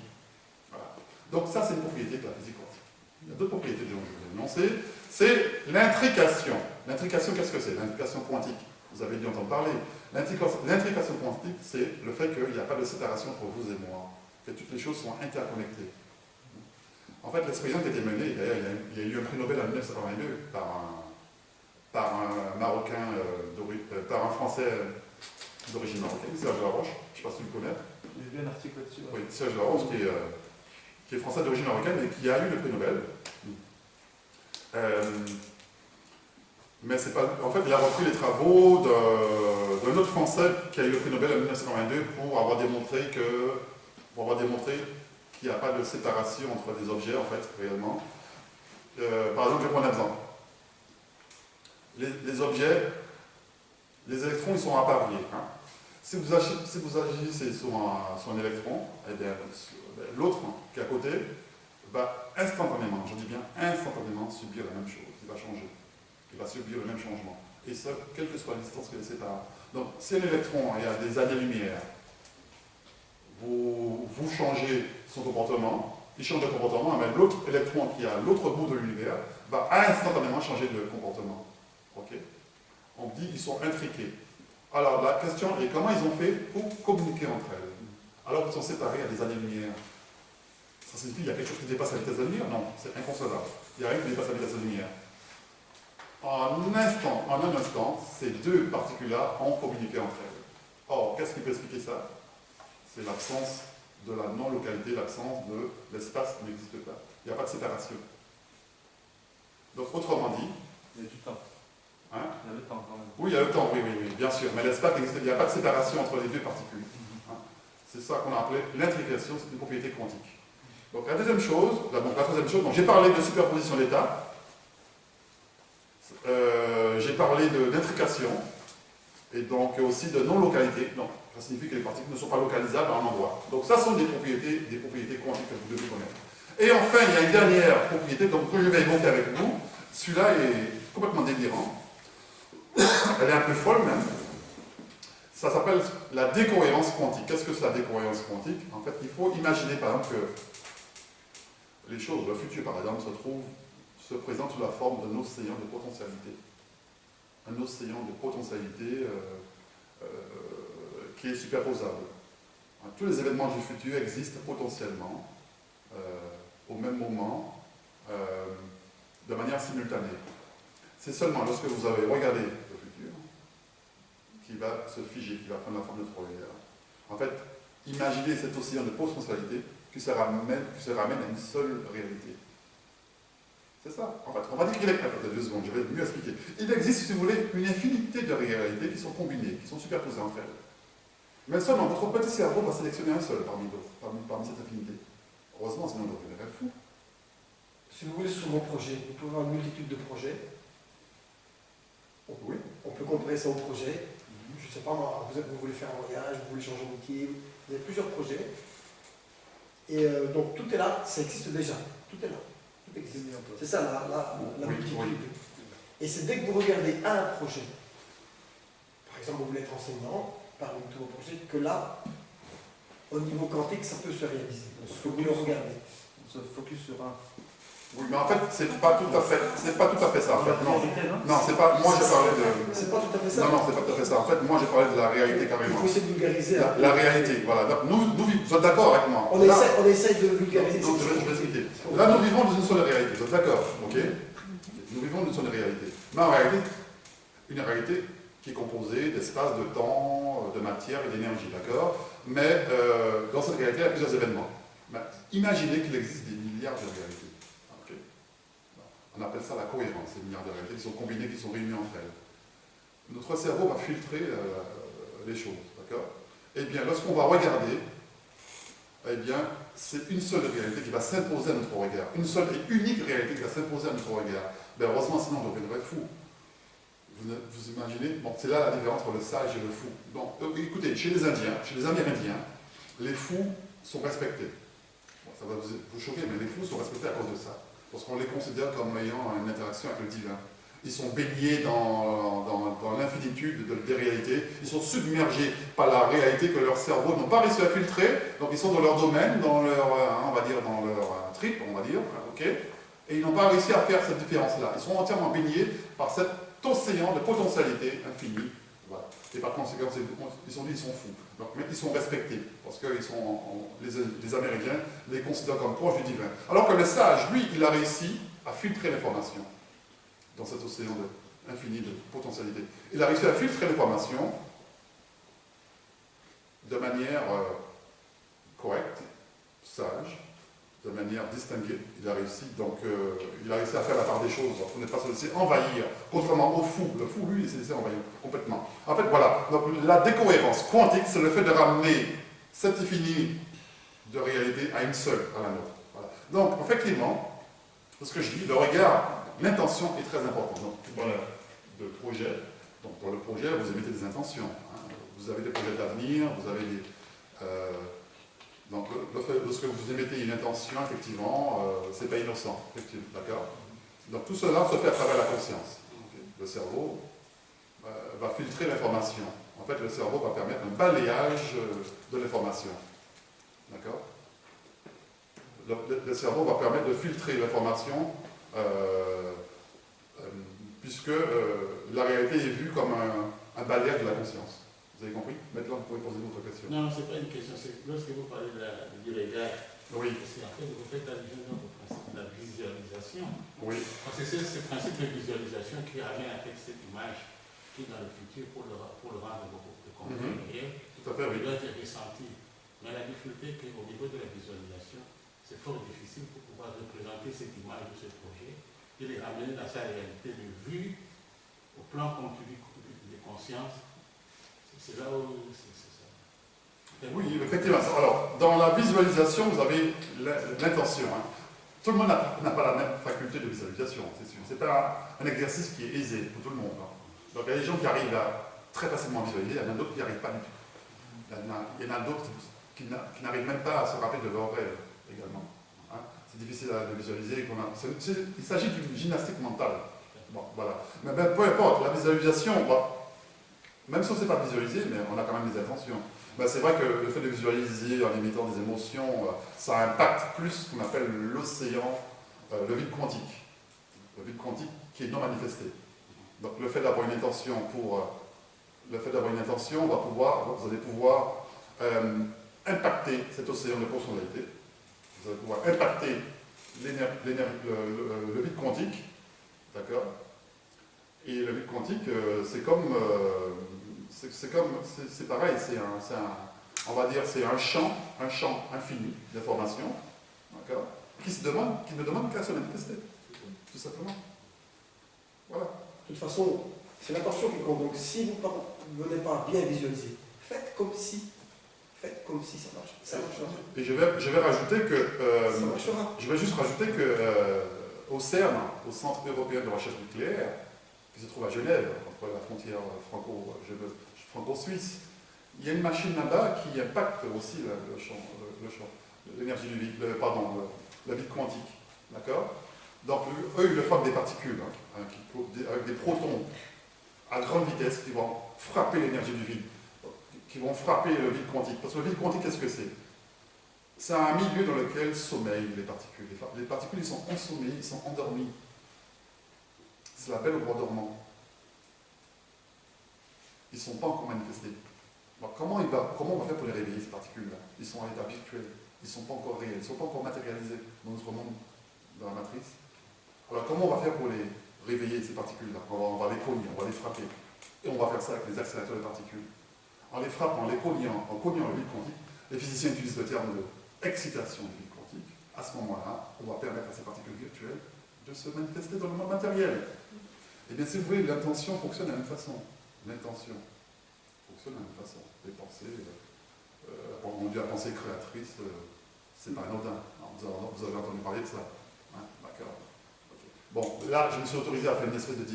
Voilà. Donc ça, c'est une propriété de la physique quantique. Il y a d'autres propriétés dont je vous ai énoncées. C'est l'intrication. L'intrication, qu'est-ce que c'est? L'intrication quantique. Vous avez dû entendre parler. L'intrication quantique, c'est le fait qu'il n'y a pas de séparation entre vous et moi, que toutes les choses sont interconnectées. En fait, l'expérience qui a été menée, d'ailleurs, il y a eu un prix Nobel en 1982 par un Marocain, par un Français d'origine marocaine, Serge Laroche, je ne sais pas si tu le connais. J'ai vu un article là-dessus. Oui, Serge Laroche, qui est français d'origine marocaine et qui a eu le prix Nobel. Mais c'est pas. En fait, il a repris les travaux d'un autre Français qui a eu le prix Nobel en 1922 pour avoir démontré qu'il n'y a pas de séparation entre des objets, en fait, réellement. Par exemple, je vais prendre un exemple. Les objets, les électrons, ils sont appareillés. Hein. Si vous agissez sur un électron, eh bien, l'autre qui est à côté va instantanément, je dis bien instantanément, subir la même chose. Il va changer. Il va subir le même changement. Et ça, quelle que soit la distance qui les sépare. Donc, si un électron est à des années-lumière, vous changez son comportement, il change de comportement, mais l'autre électron qui est à l'autre bout de l'univers va instantanément changer de comportement. Ok? On dit qu'ils sont intriqués. Alors, la question est comment ils ont fait pour communiquer entre elles, alors qu'ils sont séparés à des années-lumière. Ça signifie qu'il y a quelque chose qui dépasse la vitesse de la lumière? Non, c'est inconcevable. Il n'y a rien qui dépasse la vitesse de la lumière. En un instant, ces deux particules-là ont communiqué entre elles. Or, qu'est-ce qui peut expliquer ça? C'est l'absence de la non-localité, l'absence de l'espace qui n'existe pas. Il n'y a pas de séparation. Donc, autrement dit... Il y a du temps. Hein? Il y a le temps quand même. Oui, il y a le temps, oui, bien sûr. Mais l'espace n'existe pas. Il n'y a pas de séparation entre les deux particules. Hein? C'est ça qu'on a appelé l'intrication, c'est une propriété quantique. Donc, la troisième chose, donc j'ai parlé de superposition d'états. J'ai parlé d'intrication et donc aussi de non-localité. Donc, ça signifie que les particules ne sont pas localisables à un endroit. Donc, ça sont des propriétés quantiques que vous devez connaître. Et enfin, il y a une dernière propriété donc, que je vais évoquer avec vous. Celui-là est complètement délirant. Elle est un peu folle même. Ça s'appelle la décohérence quantique. Qu'est-ce que c'est la décohérence quantique? En fait, il faut imaginer par exemple que les choses, le futur par exemple, se présente sous la forme d'un océan de potentialité. Un océan de potentialité qui est superposable. Tous les événements du futur existent potentiellement au même moment, de manière simultanée. C'est seulement lorsque vous avez regardé le futur qui va se figer, qui va prendre la forme de trois-dimensions. En fait, imaginez cet océan de potentialité qui se ramène à une seule réalité. C'est ça. En fait, on va décrire avec 2 secondes, je vais mieux expliquer. Il existe, si vous voulez, une infinité de réalités qui sont combinées, qui sont superposées entre elles. Mais seulement, votre petit cerveau va sélectionner un seul parmi d'autres, parmi cette infinité. Heureusement, sinon on deviendrait fou. Si vous voulez, sur mon projet, vous pouvez avoir une multitude de projets. Oui. On peut comparer ça au projet. je ne sais pas moi, vous voulez faire un voyage, vous voulez changer de métier, vous avez plusieurs projets. Et donc tout est là, ça existe déjà, tout est là, tout existe. C'est ça la Oui, multitude. oui. Et c'est dès que vous regardez un projet, par exemple vous voulez être enseignant, parmi tous vos projets, que là, au niveau quantique, ça peut se réaliser. Parce que vous le regardez. On se focus sur un. Oui, mais en fait, c'est pas tout à fait ça. En fait, non. Réalité, non Non, c'est pas. Moi, j'ai parlé de. C'est pas tout à fait ça. Non, non, c'est pas tout à fait ça. En fait, moi, j'ai parlé de la réalité Il carrément. faut essayer de vulgariser. La réalité, voilà. Donc, vous êtes d'accord avec moi? On Là, essaye de vulgariser. donc, je vais expliquer. Là, nous vivons dans une seule réalité. Vous êtes d'accord? Ok? Nous vivons dans une seule réalité. Mais en réalité, une réalité qui est composée d'espace, de temps, de matière et d'énergie, d'accord? Mais dans cette réalité, il y a plusieurs événements. Mais imaginez qu'il existe des milliards de réalités. Ok? On appelle ça la cohérence, ces milliards de réalités qui sont combinées, qui sont réunies entre elles. Notre cerveau va filtrer les choses, d'accord? Eh bien, lorsqu'on va regarder, eh bien, c'est une seule réalité qui va s'imposer à notre regard. Une seule et unique réalité qui va s'imposer à notre regard. Ben, heureusement, sinon on deviendrait fou. Vous imaginez? Bon, c'est là la différence entre le sage et le fou. Donc, écoutez, chez les Indiens, chez les Amérindiens, les fous sont respectés. Bon, ça va vous choquer, mais les fous sont respectés à cause de ça. Parce qu'on les considère comme ayant une interaction avec le divin. Ils sont baignés dans l'infinitude des réalités. Ils sont submergés par la réalité que leurs cerveaux n'ont pas réussi à filtrer. Donc ils sont dans leur domaine, dans leur, on va dire, dans leur trip, on va dire, ok. Et ils n'ont pas réussi à faire cette différence-là. Ils sont entièrement baignés par cet océan de potentialité infinie. Voilà. Et par conséquent, ils sont fous. Donc, mais ils sont respectés, parce que les Amérindiens les considèrent comme proches du divin. Alors que le sage, lui, il a réussi à filtrer l'information dans cet océan infini de potentialité. Il a réussi à filtrer l'information de manière correcte, sage, de manière distinguée. Il a réussi, donc, il a réussi à faire la part des choses. On n'est pas se laisser envahir, contrairement au fou. Le fou, lui, il s'est laissé envahir complètement. En fait, voilà. Donc, la décohérence quantique, c'est le fait de ramener cet infini de réalité à une seule, à la nôtre. Voilà. Donc, effectivement, ce que je dis, le regard, l'intention est très importante. Donc, voilà, de projet. Donc, dans le projet, vous émettez des intentions. Hein. Vous avez des projets d'avenir, vous avez des... donc, lorsque vous émettez une intention, effectivement, c'est pas innocent, effectivement, d'accord? Donc, tout cela se fait à travers la conscience. Okay. Le cerveau va filtrer l'information. En fait, le cerveau va permettre un balayage de l'information. D'accord? Le cerveau va permettre de filtrer l'information puisque la réalité est vue comme un balayage de la conscience. Vous avez compris? Maintenant, vous pouvez poser d'autres questions. Non, ce n'est pas une question. C'est lorsque vous parlez du regard, Oui. c'est en fait, vous faites allusion au principe de la visualisation. Oui. Parce que c'est ce principe de visualisation qui ramène avec cette image qui est dans le futur pour le rendre beaucoup plus concret. Tout à fait, oui. Il doit être ressenti. Mais la difficulté est qu'au niveau de la visualisation, c'est fort difficile pour pouvoir représenter cette image de ce projet et les ramener dans sa réalité de vue, au plan, comme tu dis, de conscience. C'est là où c'est ça. Oui, effectivement. Alors, dans la visualisation, vous avez l'intention. Hein. Tout le monde n'a pas la même faculté de visualisation, c'est sûr. Ce n'est pas un exercice qui est aisé pour tout le monde. Hein. Donc, il y a des gens qui arrivent à très facilement visualiser, il y en a d'autres qui n'y arrivent pas du tout. Il y en a d'autres qui n'arrivent même pas à se rappeler de leurs rêves également. Hein. C'est difficile de visualiser. Il s'agit d'une gymnastique mentale. Bon, voilà. Mais ben, peu importe, la visualisation, même si on ne sait pas visualiser, mais on a quand même des intentions. Ben, c'est vrai que le fait de visualiser en émettant des émotions, ça impacte plus ce qu'on appelle l'océan, le vide quantique. Le vide quantique qui est non manifesté. Donc le fait d'avoir une intention vous allez pouvoir impacter cet océan de personnalité. Vous allez pouvoir impacter le vide quantique, d'accord? Et le vide quantique, c'est pareil, on va dire, c'est un champ infini d'informations, d'accord, qui ne demande qu'à se manifester, tout simplement. Voilà. De toute façon, c'est l'intention qui compte. Donc, si vous ne venez pas bien visualiser, faites comme si ça marche. Ça marchera. Et je vais rajouter que... ça marchera. Je vais juste rajouter que au CERN, au Centre européen de recherche nucléaire, qui se trouve à Genève, entre la frontière franco-suisse. Il y a une machine là-bas qui impacte aussi l'énergie du vide, le vide quantique. D'accord? Donc, eux, ils le font avec des particules, avec des protons à grande vitesse qui vont frapper l'énergie du vide, qui vont frapper le vide quantique. Parce que le vide quantique, qu'est-ce que c'est? C'est un milieu dans lequel sommeillent les particules. Les particules, ils sont ensommeillées, ils sont endormis. C'est la belle au bois dormant. Ils ne sont pas encore manifestés. Alors, comment on va faire pour les réveiller, ces particules-là? Ils sont à l'état virtuel. Ils ne sont pas encore réels. Ils ne sont pas encore matérialisés dans notre monde, dans la matrice. Alors, comment on va faire pour les réveiller, ces particules-là? On va les cogner, on va les frapper. Et on va faire ça avec les accélérateurs de particules. En les frappant, en les cognant, en cognant le vide quantique, les physiciens utilisent le terme de excitation du vide quantique. À ce moment-là, on va permettre à ces particules virtuelles de se manifester dans le monde matériel. Et bien, si vous voulez, l'intention fonctionne de la même façon. L'intention fonctionne de la même façon. Les pensées, mon Dieu, la pensée créatrice, c'est pas anodin. Vous avez entendu parler de ça. Hein? D'accord. Okay. Bon, là, je me suis autorisé à faire une espèce de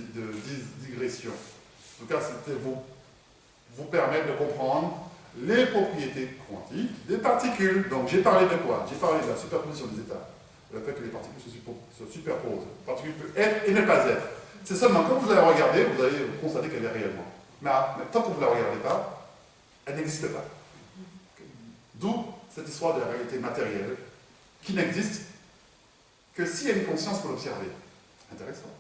digression. En tout cas, c'était vous permettre de comprendre les propriétés quantiques des particules. Donc, j'ai parlé de quoi? J'ai parlé de la superposition des états. Le fait que les particules se superposent. Les particules peuvent être et ne pas être. C'est seulement quand vous allez regarder, vous allez constater qu'elle est réellement. Mais tant que vous ne la regardez pas, elle n'existe pas. Okay. D'où cette histoire de la réalité matérielle qui n'existe que s'il y a une conscience pour l'observer. Intéressant.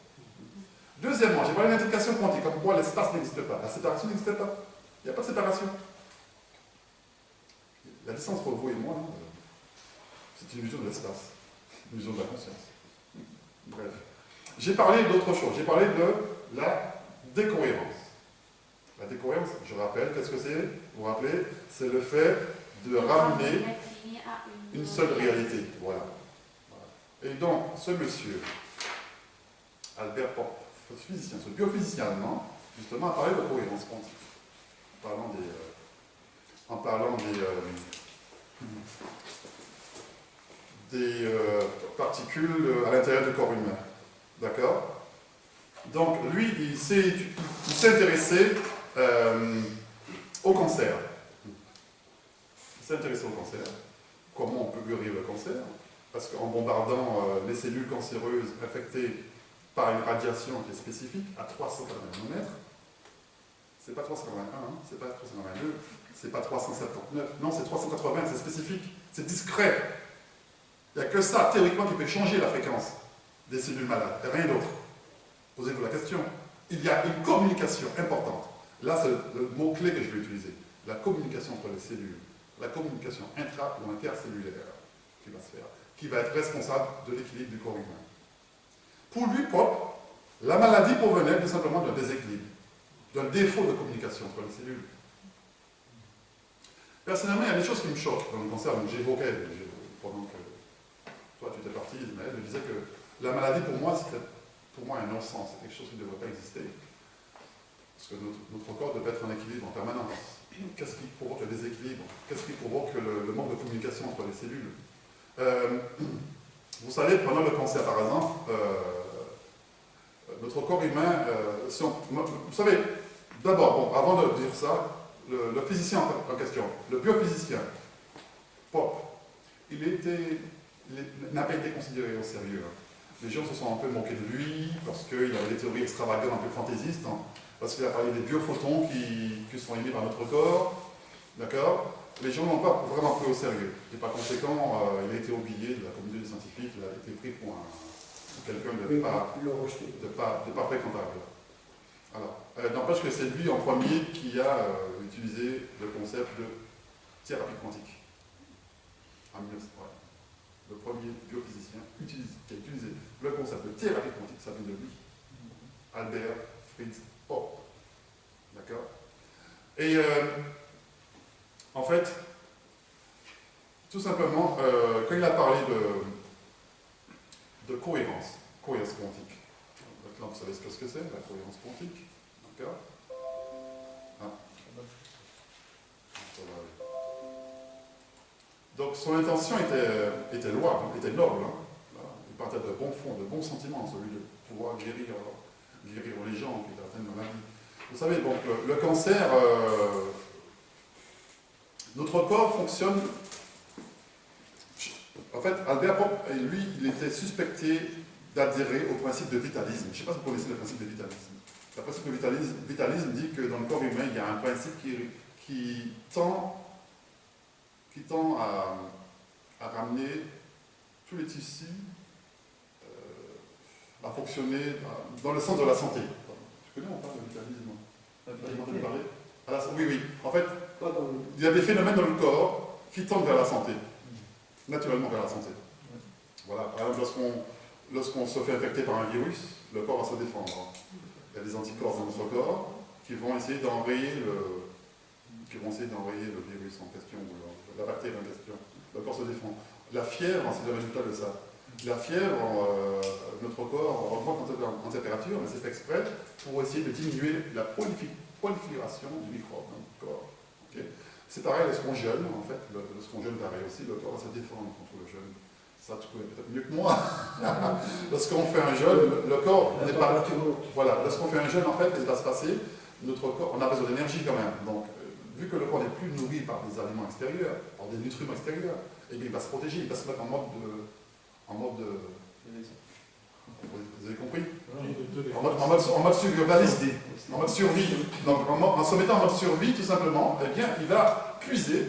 Deuxièmement, j'ai parlé d'intrication quantique, comme quoi l'espace n'existe pas. La séparation n'existe pas. Il n'y a pas de séparation. La distance entre vous et moi, c'est une illusion de l'espace, une illusion de la conscience. Bref. J'ai parlé d'autre chose. J'ai parlé de la décohérence. La décohérence, je rappelle, qu'est-ce que c'est? Vous vous rappelez? C'est le fait de ramener une seule réalité. Voilà. Et donc, ce monsieur, Albert Popp, physicien, ce biophysicien allemand, justement, a parlé de cohérence quantique. En parlant des particules à l'intérieur du corps humain. D'accord? Donc, lui, il s'est intéressé au cancer. Il s'est intéressé au cancer. Comment on peut guérir le cancer? Parce qu'en bombardant les cellules cancéreuses infectées par une radiation qui est spécifique à 380 nanomètres, c'est pas 381, hein, c'est pas 382, c'est pas 379, non, c'est 380, c'est spécifique, c'est discret. Il n'y a que ça, théoriquement, qui peut changer la fréquence des cellules malades, et rien d'autre. Posez-vous la question. Il y a une communication importante. Là, c'est le mot-clé que je vais utiliser. La communication entre les cellules, la communication intra- ou intercellulaire qui va se faire, qui va être responsable de l'équilibre du corps humain. Pour lui, Popp, la maladie provenait tout simplement d'un déséquilibre, d'un défaut de communication entre les cellules. Personnellement, il y a des choses qui me choquent dans le cancer, donc j'évoquais, pendant que toi tu étais parti, Ismaël, je disais que la maladie pour moi, c'était un non-sens, c'est quelque chose qui ne devrait pas exister. Parce que notre corps devait être en équilibre en permanence. Qu'est-ce qui provoque le déséquilibre? Qu'est-ce qui provoque le manque de communication entre les cellules? Vous savez, prenons le cancer par exemple, notre corps humain, vous savez, d'abord, bon, avant de dire ça, le physicien en question, le biophysicien, Popp, il n'a pas été considéré au sérieux. Les gens se sont un peu moqués de lui parce qu'il avait des théories extravagantes, un peu fantaisistes, hein, parce qu'il a parlé des biophotons qui sont émis par notre corps, d'accord? Les gens ne l'ont pas vraiment pris au sérieux. Et par conséquent, il a été oublié de la communauté des scientifiques, il a été pris pour quelqu'un de pas fréquentable. Alors, n'empêche que c'est lui en premier qui a utilisé le concept de thérapie quantique. En 1900, voilà. Le premier biophysicien qui a utilisé le concept de thérapie quantique, ça vient de lui. Albert Fritz Popp. D'accord? Et en fait, tout simplement, quand il a parlé de cohérence quantique, maintenant vous savez ce que c'est, la cohérence quantique, d'accord? Ah. Ça va aller. Donc son intention était louable, était noble. Hein. Il partait de bons fonds, de bons sentiments, celui de pouvoir guérir les gens qui étaient atteints de maladie. Vous savez, donc, le cancer, notre corps fonctionne. En fait, Albert Pop, lui, il était suspecté d'adhérer au principe de vitalisme. Je ne sais pas si vous connaissez le principe de vitalisme. Le principe de vitalisme dit que dans le corps humain, il y a un principe qui tend à ramener tous les tissus à fonctionner dans le sens de la santé. Tu connais, on parle de vitalisme? Oui, oui. En fait, il y a des phénomènes dans le corps qui tendent vers la santé, naturellement vers la santé. Voilà. Par exemple, lorsqu'on se fait infecter par un virus, le corps va se défendre. Il y a des anticorps dans notre corps qui vont essayer d'enrayer le virus en question, ou la bactérie en question. Le corps se défend. La fièvre, c'est le résultat de ça. La fièvre, notre corps augmente en température, mais c'est fait exprès pour essayer de diminuer la prolifération du microbe dans notre corps. Okay. C'est pareil lorsqu'on jeûne, en fait. Lorsqu'on jeûne, pareil aussi, le corps va se défendre contre le jeûne. Ça, tu connais peut-être mieux que moi. Lorsqu'on fait un jeûne, le corps n'est pas... Voilà, lorsqu'on fait un jeûne, en fait, qu'est-ce qui va se passer? Notre corps, on a besoin d'énergie quand même. Donc, vu que le corps n'est plus nourri par des aliments extérieurs, par des nutriments extérieurs, eh bien, il va se protéger, il va se mettre en mode vous avez compris? En mode survivalisme, en mode survie. Donc, en se mettant en mode survie, tout simplement, eh bien, il va puiser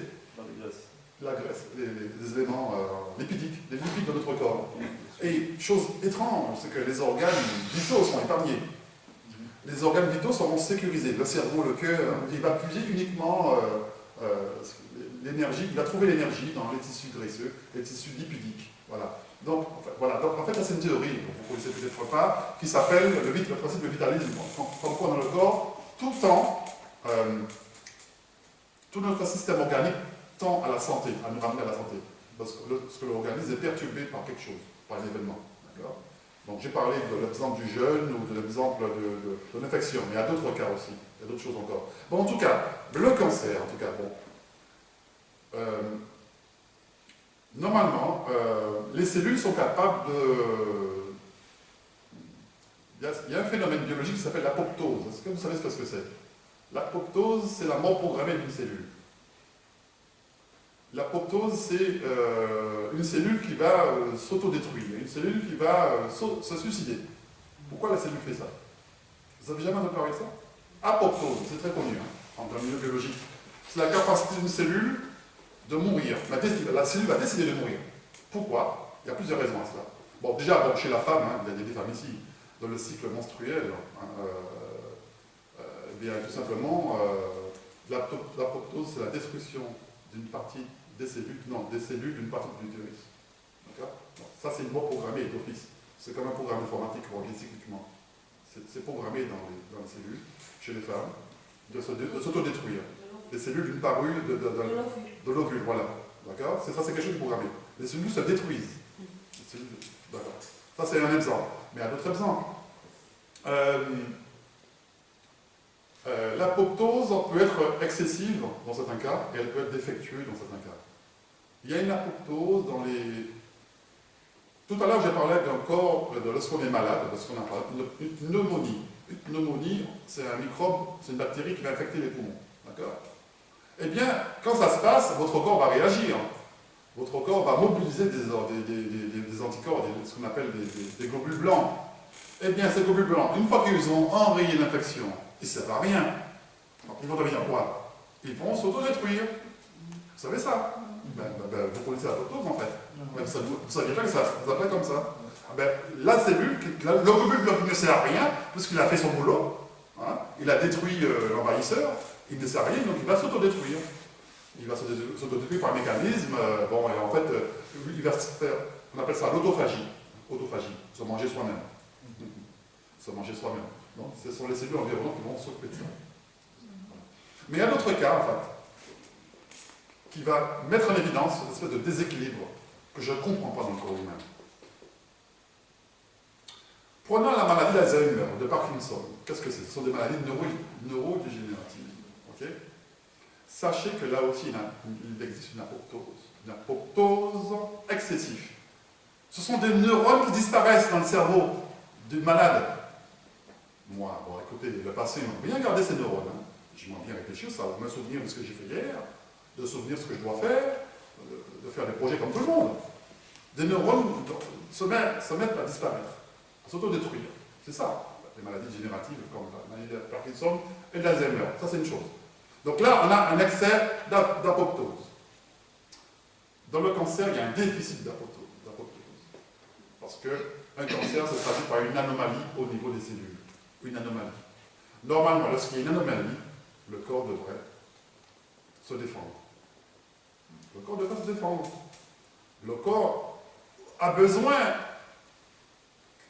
la graisse, les éléments lipidiques, les lipides de notre corps. Et chose étrange, c'est que les organes vitaux sont épargnés. Les organes vitaux seront sécurisés. Le cerveau, le cœur, il va puiser uniquement l'énergie, il va trouver l'énergie dans les tissus graisseux, les tissus lipidiques. Voilà. Donc, en fait, c'est une théorie, vous ne connaissez peut-être pas, qui s'appelle le principe de vitalisme. Comme quoi, dans le corps, tout notre système organique tend à la santé, à nous ramener à la santé. Parce que l'organisme est perturbé par quelque chose, par un événement. D'accord? Donc, j'ai parlé de l'exemple du jeûne ou de l'exemple de l'infection, mais il y a d'autres cas aussi. Il y a d'autres choses encore. Bon, en tout cas, le cancer, en tout cas, bon. Normalement, les cellules sont capables de... Il y a un phénomène biologique qui s'appelle l'apoptose. Est-ce que vous savez ce que c'est? L'apoptose, c'est la mort programmée d'une cellule. L'apoptose, c'est une cellule qui va s'autodétruire, une cellule qui va se suicider. Pourquoi la cellule fait ça? Vous avez jamais entendu parler de ça? Apoptose, c'est très connu en termes milieu biologique. C'est la capacité d'une cellule de mourir. La cellule va décider de mourir. Pourquoi? Il y a plusieurs raisons à cela. Bon, déjà, chez la femme, il y a des femmes ici, dans le cycle menstruel, eh bien, tout simplement, l'apoptose, c'est la destruction d'une partie des cellules d'une partie de l'utérus. D'accord? Ça, c'est une mort programmée d'office. C'est comme un programme informatique qu'on regarde cycliquement. C'est programmé dans les cellules, chez les femmes, de s'autodétruire. Les cellules d'une parure de l'ovule, voilà. D'accord? Ça, c'est quelque chose de programmé. Les cellules se détruisent. D'accord. Ça, c'est un exemple. Mais il y a d'autres exemples. L'apoptose peut être excessive dans certains cas et elle peut être défectueuse dans certains cas. Il y a une apoptose dans les... Tout à l'heure, j'ai parlé d'un corps, lorsqu'on est malade, lorsqu'on a une pneumonie. Une pneumonie, c'est un microbe, c'est une bactérie qui va infecter les poumons. D'accord? Eh bien, quand ça se passe, votre corps va réagir. Votre corps va mobiliser des anticorps, ce qu'on appelle des globules blancs. Eh bien, ces globules blancs, une fois qu'ils ont enrayé l'infection, ils ne servent à rien. Donc, ils vont devenir quoi? Ils vont s'autodétruire. Vous savez ça? Vous connaissez l'apoptose, en fait. Même ça, vous ne saviez pas que ça s'appelle comme ça. La cellule, le globule blanc qui ne sert à rien, puisqu'il a fait son boulot, hein, il a détruit l'envahisseur, il ne sert à rien, donc il va s'autodétruire. Il va s'autodétruire par un mécanisme, et en fait, il va se faire, on appelle ça l'autophagie. Autophagie, se manger soi-même. Se manger soi-même. Donc, ce sont les cellules environnantes qui vont s'occuper de ça. Mais il y a d'autres cas, en fait, qui va mettre en évidence cette espèce de déséquilibre que je ne comprends pas dans le corps humain. Prenons la maladie d'Alzheimer, de Parkinson. Qu'est-ce que c'est? Ce sont des maladies neurodégénératives. Okay? Sachez que là aussi, il existe une apoptose excessive. Ce sont des neurones qui disparaissent dans le cerveau du malade. Moi, bon, écoutez, le passé m'a bien gardé ces neurones. Hein. Je m'en bien réfléchir, ça va me souvenir de ce que j'ai fait hier, de souvenir de ce que je dois faire, de faire des projets comme tout le monde. Des neurones se mettent à disparaître, à s'autodétruire. C'est ça, les maladies génératives comme la maladie de Parkinson et de l'Alzheimer. Ça, c'est une chose. Donc là, on a un excès d'apoptose. Dans le cancer, il y a un déficit d'apoptose. Parce qu'un cancer se traduit par une anomalie au niveau des cellules. Une anomalie. Normalement, lorsqu'il y a une anomalie, le corps devrait se défendre. Le corps devrait se défendre. Le corps a besoin,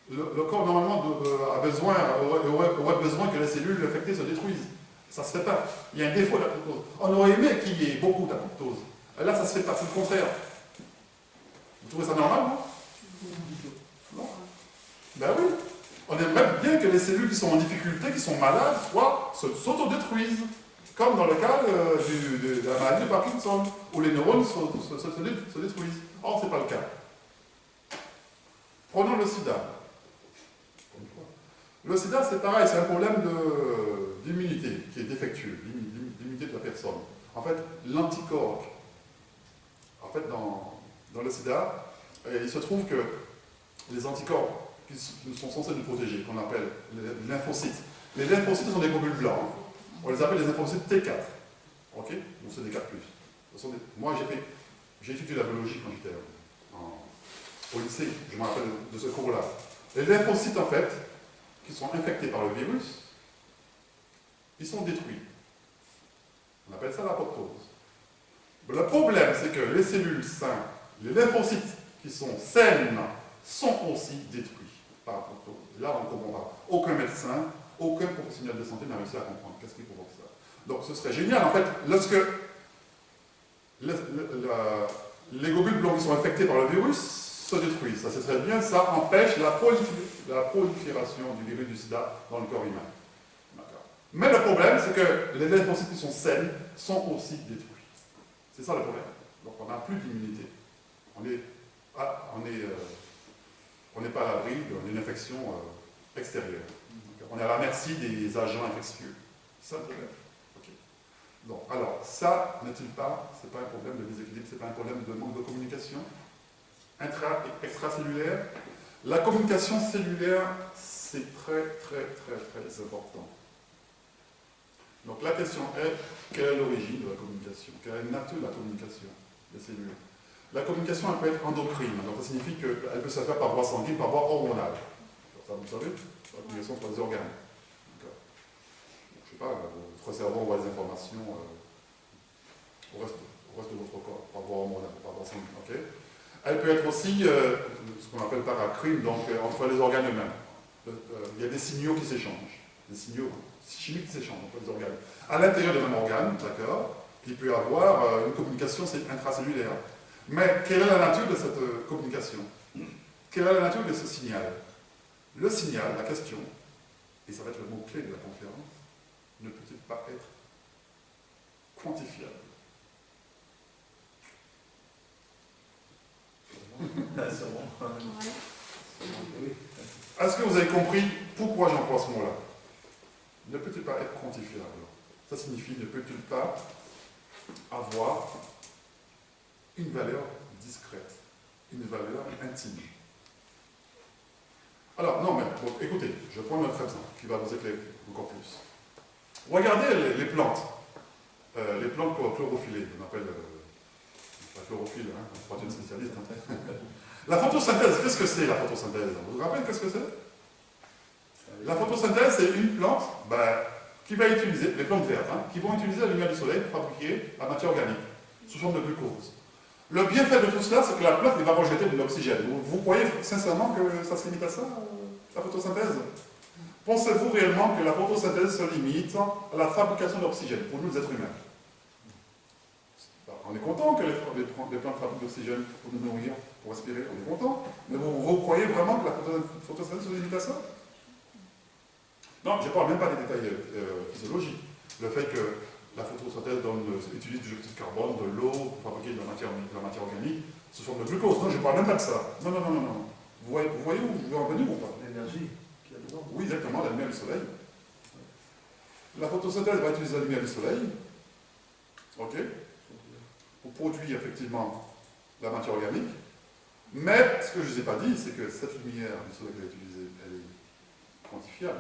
le corps normalement aurait besoin que les cellules affectées se détruisent. Ça ne se fait pas. Il y a un défaut d'apoptose. On aurait aimé qu'il y ait beaucoup d'apoptose. Là, ça ne se fait pas, c'est le contraire. Vous trouvez ça normal, non? Non. Ben oui. On aimerait bien que les cellules qui sont en difficulté, qui sont malades, s'autodétruisent. Comme dans le cas de la maladie de Parkinson, où les neurones se détruisent. Or, ce n'est pas le cas. Prenons le sida. Le sida, c'est pareil, c'est un problème d'immunité qui est défectueux, l'immunité de la personne. En fait, l'anticorps, en fait, dans le sida, il se trouve que les anticorps qui sont censés nous protéger, qu'on appelle les lymphocytes. Les lymphocytes sont des globules blancs. On les appelle les lymphocytes T4. Ok? Donc c'est des 4+. Moi, j'ai étudié la biologie quand j'étais au lycée. Je me rappelle de ce cours-là. Les lymphocytes, en fait, qui sont infectés par le virus, ils sont détruits. On appelle ça l'apoptose. Le problème, c'est que les cellules saines, les lymphocytes qui sont saines, sont aussi détruits par l'apoptose. Là, on ne comprend pas. Aucun médecin, aucun professionnel de santé n'a réussi à comprendre qu'est-ce qui provoque ça. Donc, ce serait génial, en fait, lorsque les globules blancs qui sont infectés par le virus se détruisent. Ça, ce serait bien, ça empêche la prolifération du virus du sida dans le corps humain. Mais le problème, c'est que les lymphocytes qui sont saines sont aussi détruits. C'est ça le problème. Donc on n'a plus d'immunité. On n'est pas à l'abri d'une infection extérieure. On est à la merci des agents infectieux. C'est ça le problème. Okay. Donc, alors, ça n'est-il pas, c'est pas un problème de déséquilibre, c'est pas un problème de manque de communication extracellulaire. La communication cellulaire, c'est très important. Donc la question est, quelle est l'origine de la communication? Quelle est la nature de la communication des cellules? La communication, elle peut être endocrine, donc ça signifie qu'elle peut se faire par voie sanguine, par voie hormonale. Ça, vous le savez, la communication entre les organes. Donc, je ne sais pas, votre cerveau envoie des informations au reste de votre corps, par voie hormonale, par voie sanguine. Okay. Elle peut être aussi ce qu'on appelle paracrine, donc entre les organes eux-mêmes. Il y a des signaux qui s'échangent, des signaux chimiques qui s'échangent entre les organes. À l'intérieur des mêmes organes, d'accord, il peut y avoir une communication intracellulaire. Mais quelle est la nature de cette communication? Quelle est la nature de ce signal? Le signal, la question, et ça va être le mot-clé de la conférence, ne peut-il pas être quantifiable? Est-ce que vous avez compris pourquoi j'emploie ce mot-là? Ne peut-il pas être quantifiable? Ça signifie ne peut-il pas avoir une valeur discrète, une valeur intime. Alors, non, mais bon, écoutez, je prends un autre exemple qui va vous éclairer encore plus. Regardez les plantes chlorophyllées, on appelle la chlorophylle, hein, pas une spécialiste. Hein. La photosynthèse, qu'est-ce que c'est la photosynthèse? Vous vous rappelez qu'est-ce que c'est? La photosynthèse, c'est une plante qui va utiliser, les plantes vertes, hein, qui vont utiliser la lumière du soleil pour fabriquer la matière organique sous forme de glucose. Le bienfait de tout cela, c'est que la plante va rejeter de l'oxygène. Vous croyez sincèrement que ça se limite à ça, la photosynthèse? Pensez-vous réellement que la photosynthèse se limite à la fabrication d'oxygène pour nous, les êtres humains? On est content que les plantes fabriquent de l'oxygène pour nous nourrir, pour respirer, on est content. Mais vous croyez vraiment que la photosynthèse se limite à ça? Non, je ne parle même pas des détails physiologiques. Le fait que la photosynthèse utilise du dioxyde de carbone, de l'eau pour fabriquer de la matière organique sous forme de glucose. Non, je ne parle même pas de ça. Non. Vous voyez où vous en venez ou pas? L'énergie. dedans. Oui, exactement, la lumière du soleil. La photosynthèse va utiliser la lumière du soleil, ok, pour produire effectivement la matière organique. Mais ce que je ne vous ai pas dit, c'est que cette lumière du soleil qu'elle a utilisée, elle est quantifiable.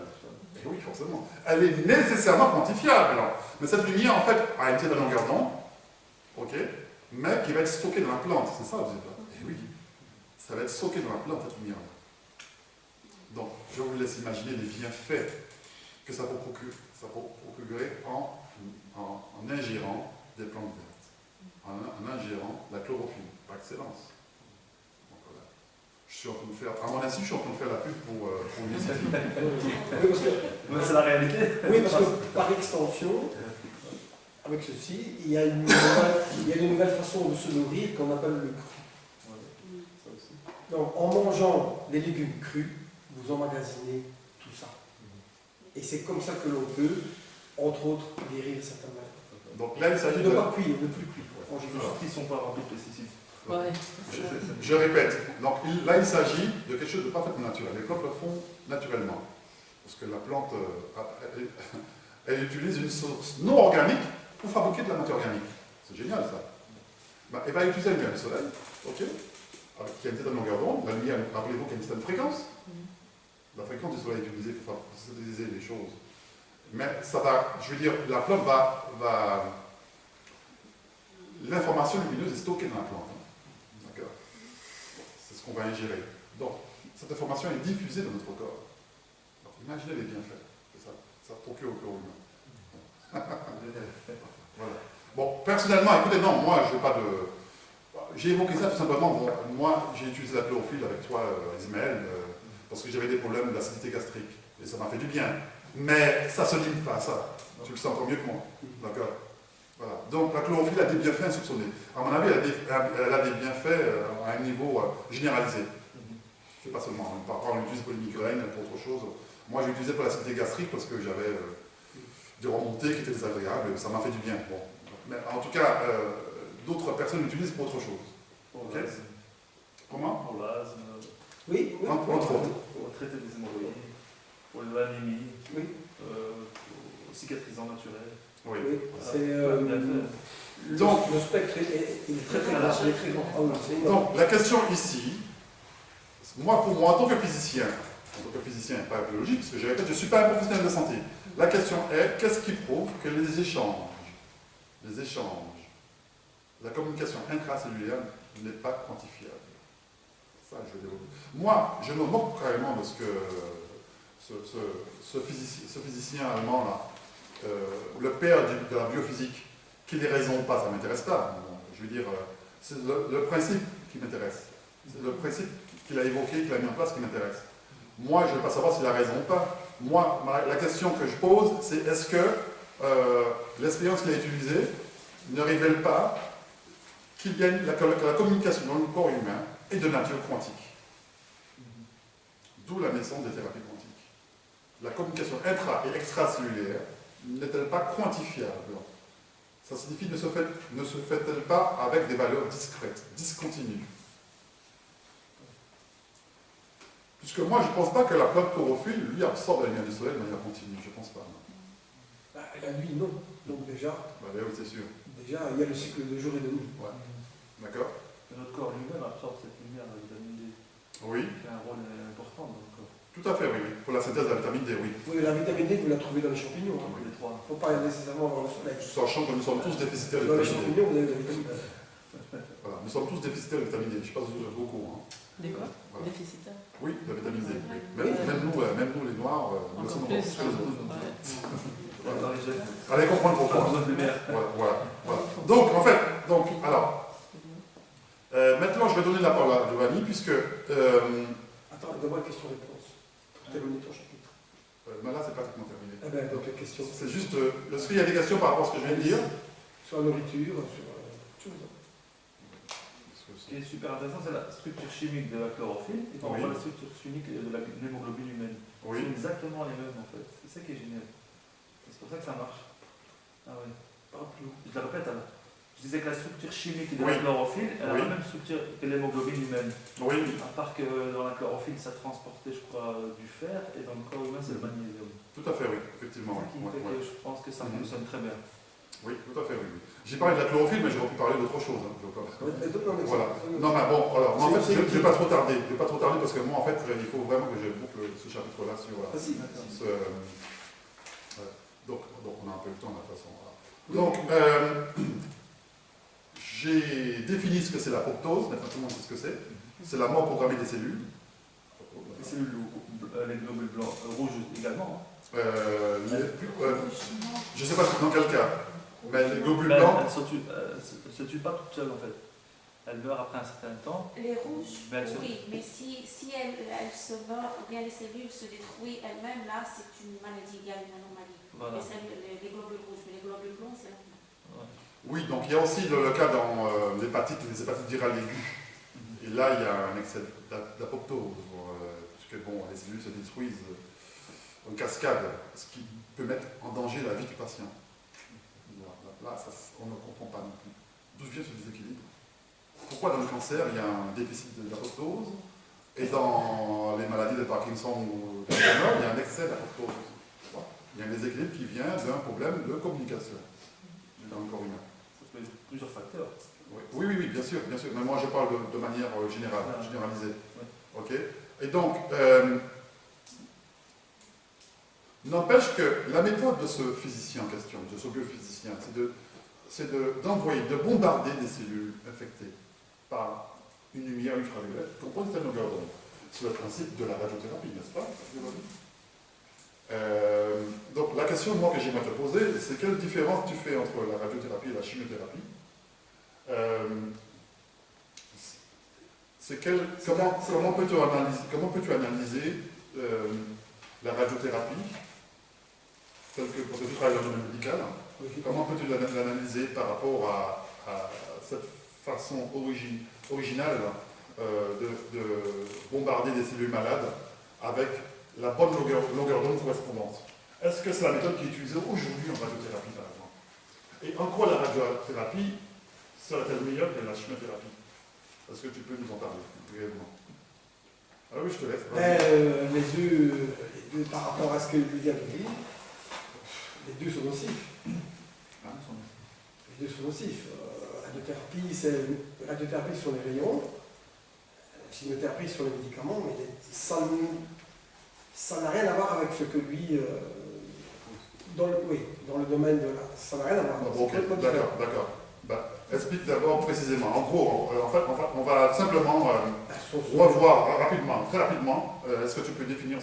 Et oui, forcément. Elle est nécessairement quantifiable. Mais cette lumière, en fait, a une certaine longueur d'onde, ok, mais qui va être stockée dans la plante. C'est ça, vous êtes là. Et oui, ça va être stocké dans la plante, cette lumière-là. Donc, je vous laisse imaginer les bienfaits que ça peut procurer en ingérant des plantes vertes, en ingérant la chlorophylle, par excellence. Donc, voilà. Je suis en train de faire, à mon insu, je suis en train de faire la pub pour l'initiative. Oui, parce que, Mais c'est la réalité. oui, parce que par extension, avec ceci, il y a une nouvelle façon de se nourrir qu'on appelle le cru. Ouais, ça aussi. Donc, en mangeant des légumes crus, vous emmagasinez tout ça. Et c'est comme ça que l'on peut, entre autres, guérir certaines maladies. Donc là, il s'agit Ne de... pas cuire, ne plus cuire. En Les général. gens qui ne sont pas remplis de pesticides. Ouais. Je répète, donc là il s'agit de quelque chose de parfaitement naturel. Les plantes le font naturellement. Parce que la plante, elle utilise une source non organique pour fabriquer de la matière organique. C'est génial ça. Ben, elle va utiliser la lumière du soleil, ok, qui a une certaine longueur d'onde. La lumière, rappelez-vous qu'il y a une certaine fréquence. La fréquence du soleil est utilisée pour synthétiser les choses. Mais ça va, je veux dire, la plante va l'information lumineuse est stockée dans la plante. D'accord. C'est ce qu'on va ingérer. Donc, cette information est diffusée dans notre corps. Donc, imaginez les bienfaits que ça procure au corps humain. Voilà. Bon, personnellement, écoutez, non, moi, je n'ai pas de... J'ai évoqué ça tout simplement. Bon, moi, j'ai utilisé la chlorophylle avec toi, Ismaël, parce que j'avais des problèmes d'acidité gastrique. Et ça m'a fait du bien. Mais ça ne se limite pas à ça. Tu le sais encore mieux que moi. D'accord. Voilà. Donc la chlorophylle a des bienfaits insoupçonnés. À mon avis, elle a des bienfaits à un niveau généralisé. C'est pas seulement. Parfois, on l'utilise pour les migraines, pour autre chose. Moi, j'ai utilisé pour l'acidité gastrique parce que j'avais des remontées qui étaient désagréables. Ça m'a fait du bien. Bon. Mais en tout cas, d'autres personnes l'utilisent pour autre chose. Pour Ok. l'asthme. Comment? Pour l'asthme, Oui, oui. Entre autres. pour traiter des hémorroïdes, pour l'anémie, Oui. pour cicatrisant naturel. Oui. Oui, c'est Donc- le spectre il est très très large, il est très grand. Ah oui, c'est énorme. Donc, la question ici, moi, pour moi, en tant que physicien, pas biologique, parce que je répète, je ne suis pas un professionnel de santé. La question est, qu'est-ce qui prouve que les échanges, la communication intracellulaire n'est pas quantifiable? Ça, je vais développer. Moi, je me moque carrément de ce que ce physicien allemand-là, le père de la biophysique, qu'il ait raison ou pas, ça ne m'intéresse pas. Je veux dire, c'est le principe qui m'intéresse. C'est le principe qu'il a évoqué, qu'il a mis en place qui m'intéresse. Moi, je ne veux pas savoir s'il a raison ou pas. Moi, la question que je pose, c'est est-ce que l'expérience qu'il a utilisée ne révèle pas que la communication dans le corps humain est de nature quantique. D'où la naissance des thérapies quantiques. La communication intra- et extracellulaire n'est-elle pas quantifiable? Ça signifie ne se fait-elle pas avec des valeurs discrètes, discontinues? Puisque moi, je ne pense pas que la plante chlorophylle, lui, absorbe la lumière du soleil de manière continue. Je ne pense pas. Non. Bah, la nuit, non. Donc déjà, Bah, oui, c'est sûr. il y a le cycle de jour et de nuit. Ouais. D'accord? Et notre corps lui-même absorbe cette lumière, la vitamine D, Oui, qui a un rôle important dans le corps. tout à fait, oui. Pour la synthèse de la vitamine D, oui. Oui, la vitamine D, vous la trouvez dans les champignons. Il Les trois. ne faut pas nécessairement avoir le soleil. Sachant que nous sommes tous déficitaires de Dans les vitamine D. champignons, vous avez de la vitamine D. Voilà, nous sommes tous déficitaires de vitamine D. Je ne sais pas si vous êtes au courant. Des quoi? Voilà. Déficitaire. Oui, la vitamine D. Oui. Oui. Même nous, les Noirs, nous Encore sommes plus. encore plus que les autres. Ouais. Dans les gènes. Allez comprendre Pas pourquoi. besoin de lumière. Voilà. Donc, en fait, alors, maintenant, je vais donner la parole à Giovanni, puisque Attends, d'abord la question-réponse. Pour terminer ton chapitre. mais là, c'est pratiquement terminé. Eh bien, donc la question. C'est juste, est-ce qu'il y a des questions par rapport à ce que je viens de dire? Sur la nourriture, sur autre chose. Ce qui est super intéressant, c'est la structure chimique de la chlorophylle et par Oui. rapport à la structure chimique de l'hémoglobine humaine. Oui. C'est exactement les mêmes en fait. C'est ça qui est génial. C'est pour ça que ça marche. Ah ouais. Parle plus haut. Je la répète alors. Je disais que la structure chimique de Oui. la chlorophylle, elle a Oui. la même structure que l'hémoglobine humaine. Oui, À part que dans la chlorophylle, ça transportait, je crois, du fer, et dans le corps humain, c'est le magnésium. tout à fait, oui, effectivement. Ce qui Oui, fait oui. que je pense que ça Mhm. fonctionne très bien. Oui, tout à fait, oui. J'ai parlé de la chlorophylle, mais j'aurais pu parler d'autre chose. Hein, Voilà. Non, mais bon, alors, en fait, je ne vais pas trop tarder. Je vais pas trop tarder parce que moi, en fait, il faut vraiment que je boucle ce chapitre-là sur Vas-y. donc, on a un peu le temps, de toute façon. Voilà. Donc, j'ai défini ce que c'est l'apoptose, maintenant tout le monde sait ce que c'est. C'est la mort programmée des cellules. Les cellules, les globules blancs, rouges également. Je ne sais pas dans quel cas, mais les globules Ben, blancs, elle ne se tue pas toute seule en fait. Elle meurt après un certain temps. Les rouges, Mais elles se- oui, mais si elles se meurent ou bien les cellules se détruisent elles-mêmes, là c'est une maladie, il y a une anomalie. Voilà. Les globules rouges, mais les globules blancs c'est normal. oui, donc il y a aussi le cas dans les hépatites virales aiguës. Et là, il y a un excès d'apoptose, puisque bon, les cellules se détruisent en cascade, ce qui peut mettre en danger la vie du patient. Là, on ne comprend pas non plus. D'où vient ce déséquilibre? Pourquoi dans le cancer, il y a un déficit d'apoptose, et dans les maladies de Parkinson ou d'Alzheimer, il y a un excès d'apoptose? Il y a un déséquilibre qui vient d'un problème de communication dans le corps humain. Ça peut être plusieurs facteurs. Oui, bien sûr, bien sûr. Mais moi, je parle de manière généralisée. Ok. Et donc, n'empêche que la méthode de ce physicien en question, de ce biophysicien, c'est de bombarder des cellules infectées par une lumière ultraviolette pour prendre une longueur d'onde. C'est le principe de la radiothérapie, n'est-ce pas? Donc, la question, moi, que j'aimerais te poser, c'est quelle différence tu fais entre la radiothérapie et la chimiothérapie? Comment peux-tu analyser la radiothérapie telle que parce que tu travailles dans le domaine médical? Comment peux-tu l'analyser par rapport à cette façon originale de bombarder des cellules malades avec la bonne longueur d'onde correspondante? Est-ce que c'est la méthode qui est utilisée aujourd'hui en radiothérapie, par exemple? Et en quoi la radiothérapie serait-elle meilleure que la chimiothérapie? Est-ce que tu peux nous en parler brièvement? Ah oui, je te laisse. Les deux, par rapport à ce que Lydia a dit, les deux sont nocifs. Les deux sont nocifs. Radiothérapie, ce sont les rayons. Chimiothérapie, ce sont les médicaments, mais ça n'a rien à voir avec ce que lui... dans le domaine de la... Ça n'a rien à voir. Ok, d'accord. Bah, explique d'abord précisément. En gros, en fait, on va simplement revoir très rapidement. Est-ce que tu peux définir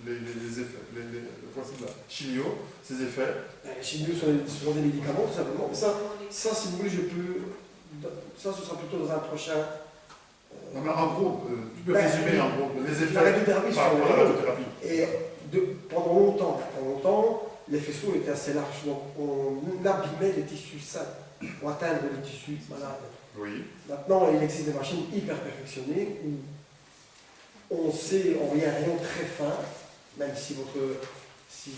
les effets, le principe de la chimio, ses effets? Les chimios sont des médicaments, tout simplement. Mais ça, si vous voulez, je peux... Ça, ce sera plutôt dans un prochain... Non, mais en gros, tu peux résumer en gros les effets la radiothérapie par rapport à la radiothérapie. Et pendant longtemps, les faisceaux étaient assez larges. Donc, on abîmait les tissus sains pour atteindre les tissus malades. Oui. Maintenant, il existe des machines hyper perfectionnées où on sait envoyer un rayon très fin, même si si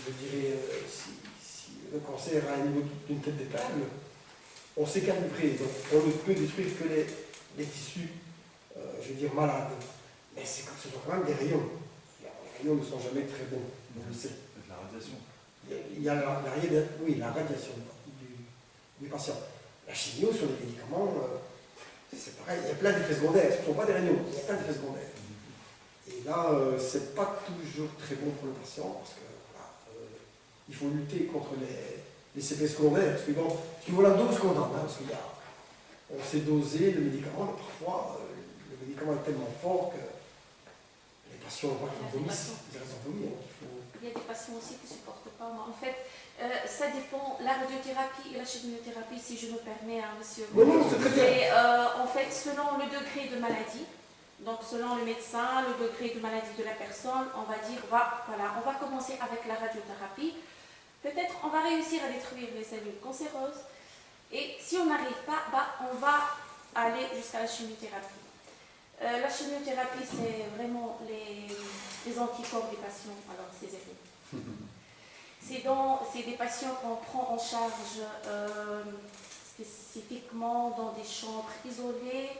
le cancer a un niveau d'une tête d'épingle, on sait calibrer. Donc, on ne peut détruire que les tissus, malades. Mais ce sont quand même des rayons. Les rayons ne sont jamais très bons, on le sait. La radiation. Il y a la radiation du patient. La chimio sur les médicaments, c'est pareil, il y a plein d'effets secondaires. Ce ne sont pas des rayons, il y a plein d'effets secondaires. Et là, c'est pas toujours très bon pour le patient parce que il faut lutter contre les effets secondaires. Suivant la dose qu'on donne, parce qu'on sait doser le médicament, mais parfois le médicament est tellement fort que les patients n'ont pas qu'ils vomissent. Il y a des patients aussi qui ne supportent pas. En fait, ça dépend. La radiothérapie et la chimiothérapie, si je me permets, monsieur. Non, c'est très bien. C'est en fait selon le degré de maladie. Donc selon le médecin, le degré de maladie de la personne, on va dire, on va commencer avec la radiothérapie. Peut-être on va réussir à détruire les cellules cancéreuses. Et si on n'arrive pas, on va aller jusqu'à la chimiothérapie. La chimiothérapie, c'est vraiment les anticorps des patients, alors ces effets. C'est des patients qu'on prend en charge spécifiquement dans des chambres isolées,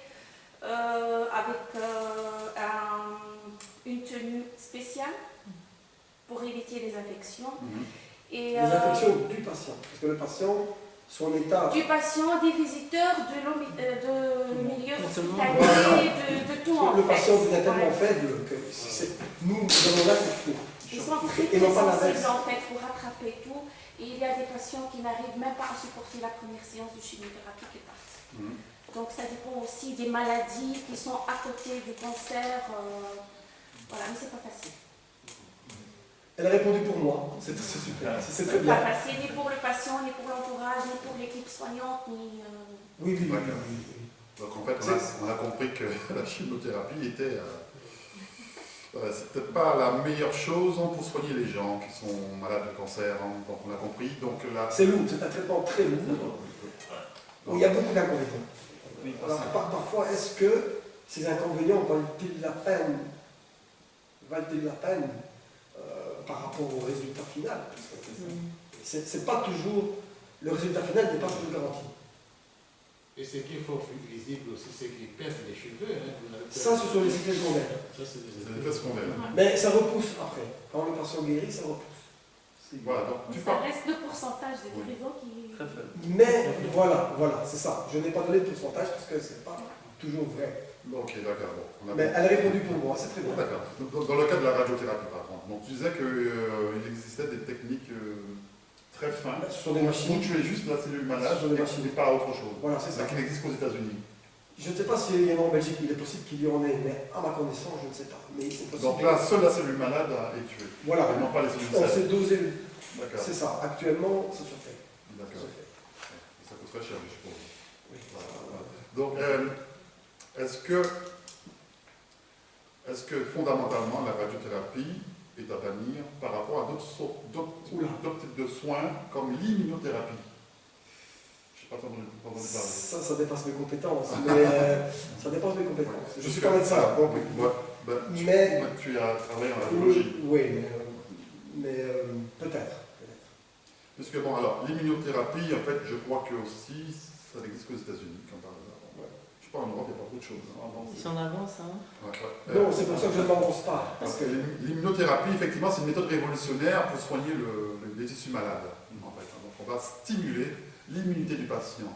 avec une tenue spéciale pour éviter les infections. Et, Les infections du patient, parce que le patient, son état... Du patient, des visiteurs, de milieu Voilà. hospitalier, de tout en Le fait. patient devient tellement Ouais. faible que nous avons là pour tout. Ils sont très, Et très non pas sensibles l'inverse. en fait pour rattraper tout. Et il y a des patients qui n'arrivent même pas à supporter la première séance de chimiothérapie qui partent. Donc ça dépend aussi des maladies qui sont à côté du cancer. Voilà, mais c'est pas facile. Elle a répondu pour moi, c'est super, c'est très C'est pas bien. facile ni pour le patient, ni pour l'entourage, ni pour l'équipe soignante, ni. Oui, oui, oui. D'accord. oui, oui. Donc en fait, on a compris que la chimiothérapie était... c'est peut-être pas la meilleure chose pour soigner les gens qui sont malades de cancer, hein, donc on a compris. Donc là, C'est lourd, c'est un traitement très lourd, où il y a beaucoup d'inconvénients. Oui, Alors parfois, est-ce que ces inconvénients valent-ils la peine par rapport au résultat final? Parce que c'est pas toujours, le résultat final n'est pas toujours garanti. Et ce qui est fort visible aussi, c'est qu'ils perdent les cheveux. Hein. Ça, ce sont les effets secondaires. Ça, c'est des c'est l'effet secondaire. Mais ça repousse après. Quand le patient guérit, ça repousse. Voilà, donc Mais tu ça parles. reste le pourcentage des guérisons qui. Très faible. Mais voilà, c'est ça. Je n'ai pas donné de pourcentage parce que c'est pas toujours vrai. Ok, d'accord. Bon, on a Mais elle a répondu pour moi, c'est très bien. D'accord. Donc, dans le cas de la radiothérapie, par exemple, donc tu disais qu'il existait des techniques très fins Ce sont des où machines. tu es juste la cellule malade Ce sont des machines. et pas autre chose. Voilà, c'est Ça ça. qui n'existe qu'aux États-Unis. Je ne sais pas s'il y en a en Belgique, il est possible qu'il y en ait, mais à ma connaissance, je ne sais pas. Mais c'est possible. Donc là, seule la cellule malade est tuée. Voilà. Et non pas les cellules On saines. s'est dosé. D'accord. C'est ça. Actuellement, ça se fait. Ça D'accord. se fait. Ça coûte très cher, je suppose. Oui. Voilà. Donc, est-ce que fondamentalement la radiothérapie est à bannir par rapport à d'autres types de soins comme l'immunothérapie? Je ne sais pas si vous entendez parler. Ça dépasse mes compétences. Mais ça dépasse mes compétences. Je suis Parce pas que- médecin. Donc, mais. Tu as travaillé en radiologie. Oui, mais peut-être. Puisque bon, alors, l'immunothérapie, en fait, je crois que aussi, ça n'existe qu'aux États-Unis, comme par hasard. Ouais. Je sais pas, en Europe, il n'y a pas beaucoup de choses. Hein. Ils sont en avance, hein. Ouais. Non, c'est pour ça que je ne m'avance pas. Parce que l'immunothérapie, effectivement, c'est une méthode révolutionnaire pour soigner les tissus malades. En fait. Donc, on va stimuler l'immunité du patient.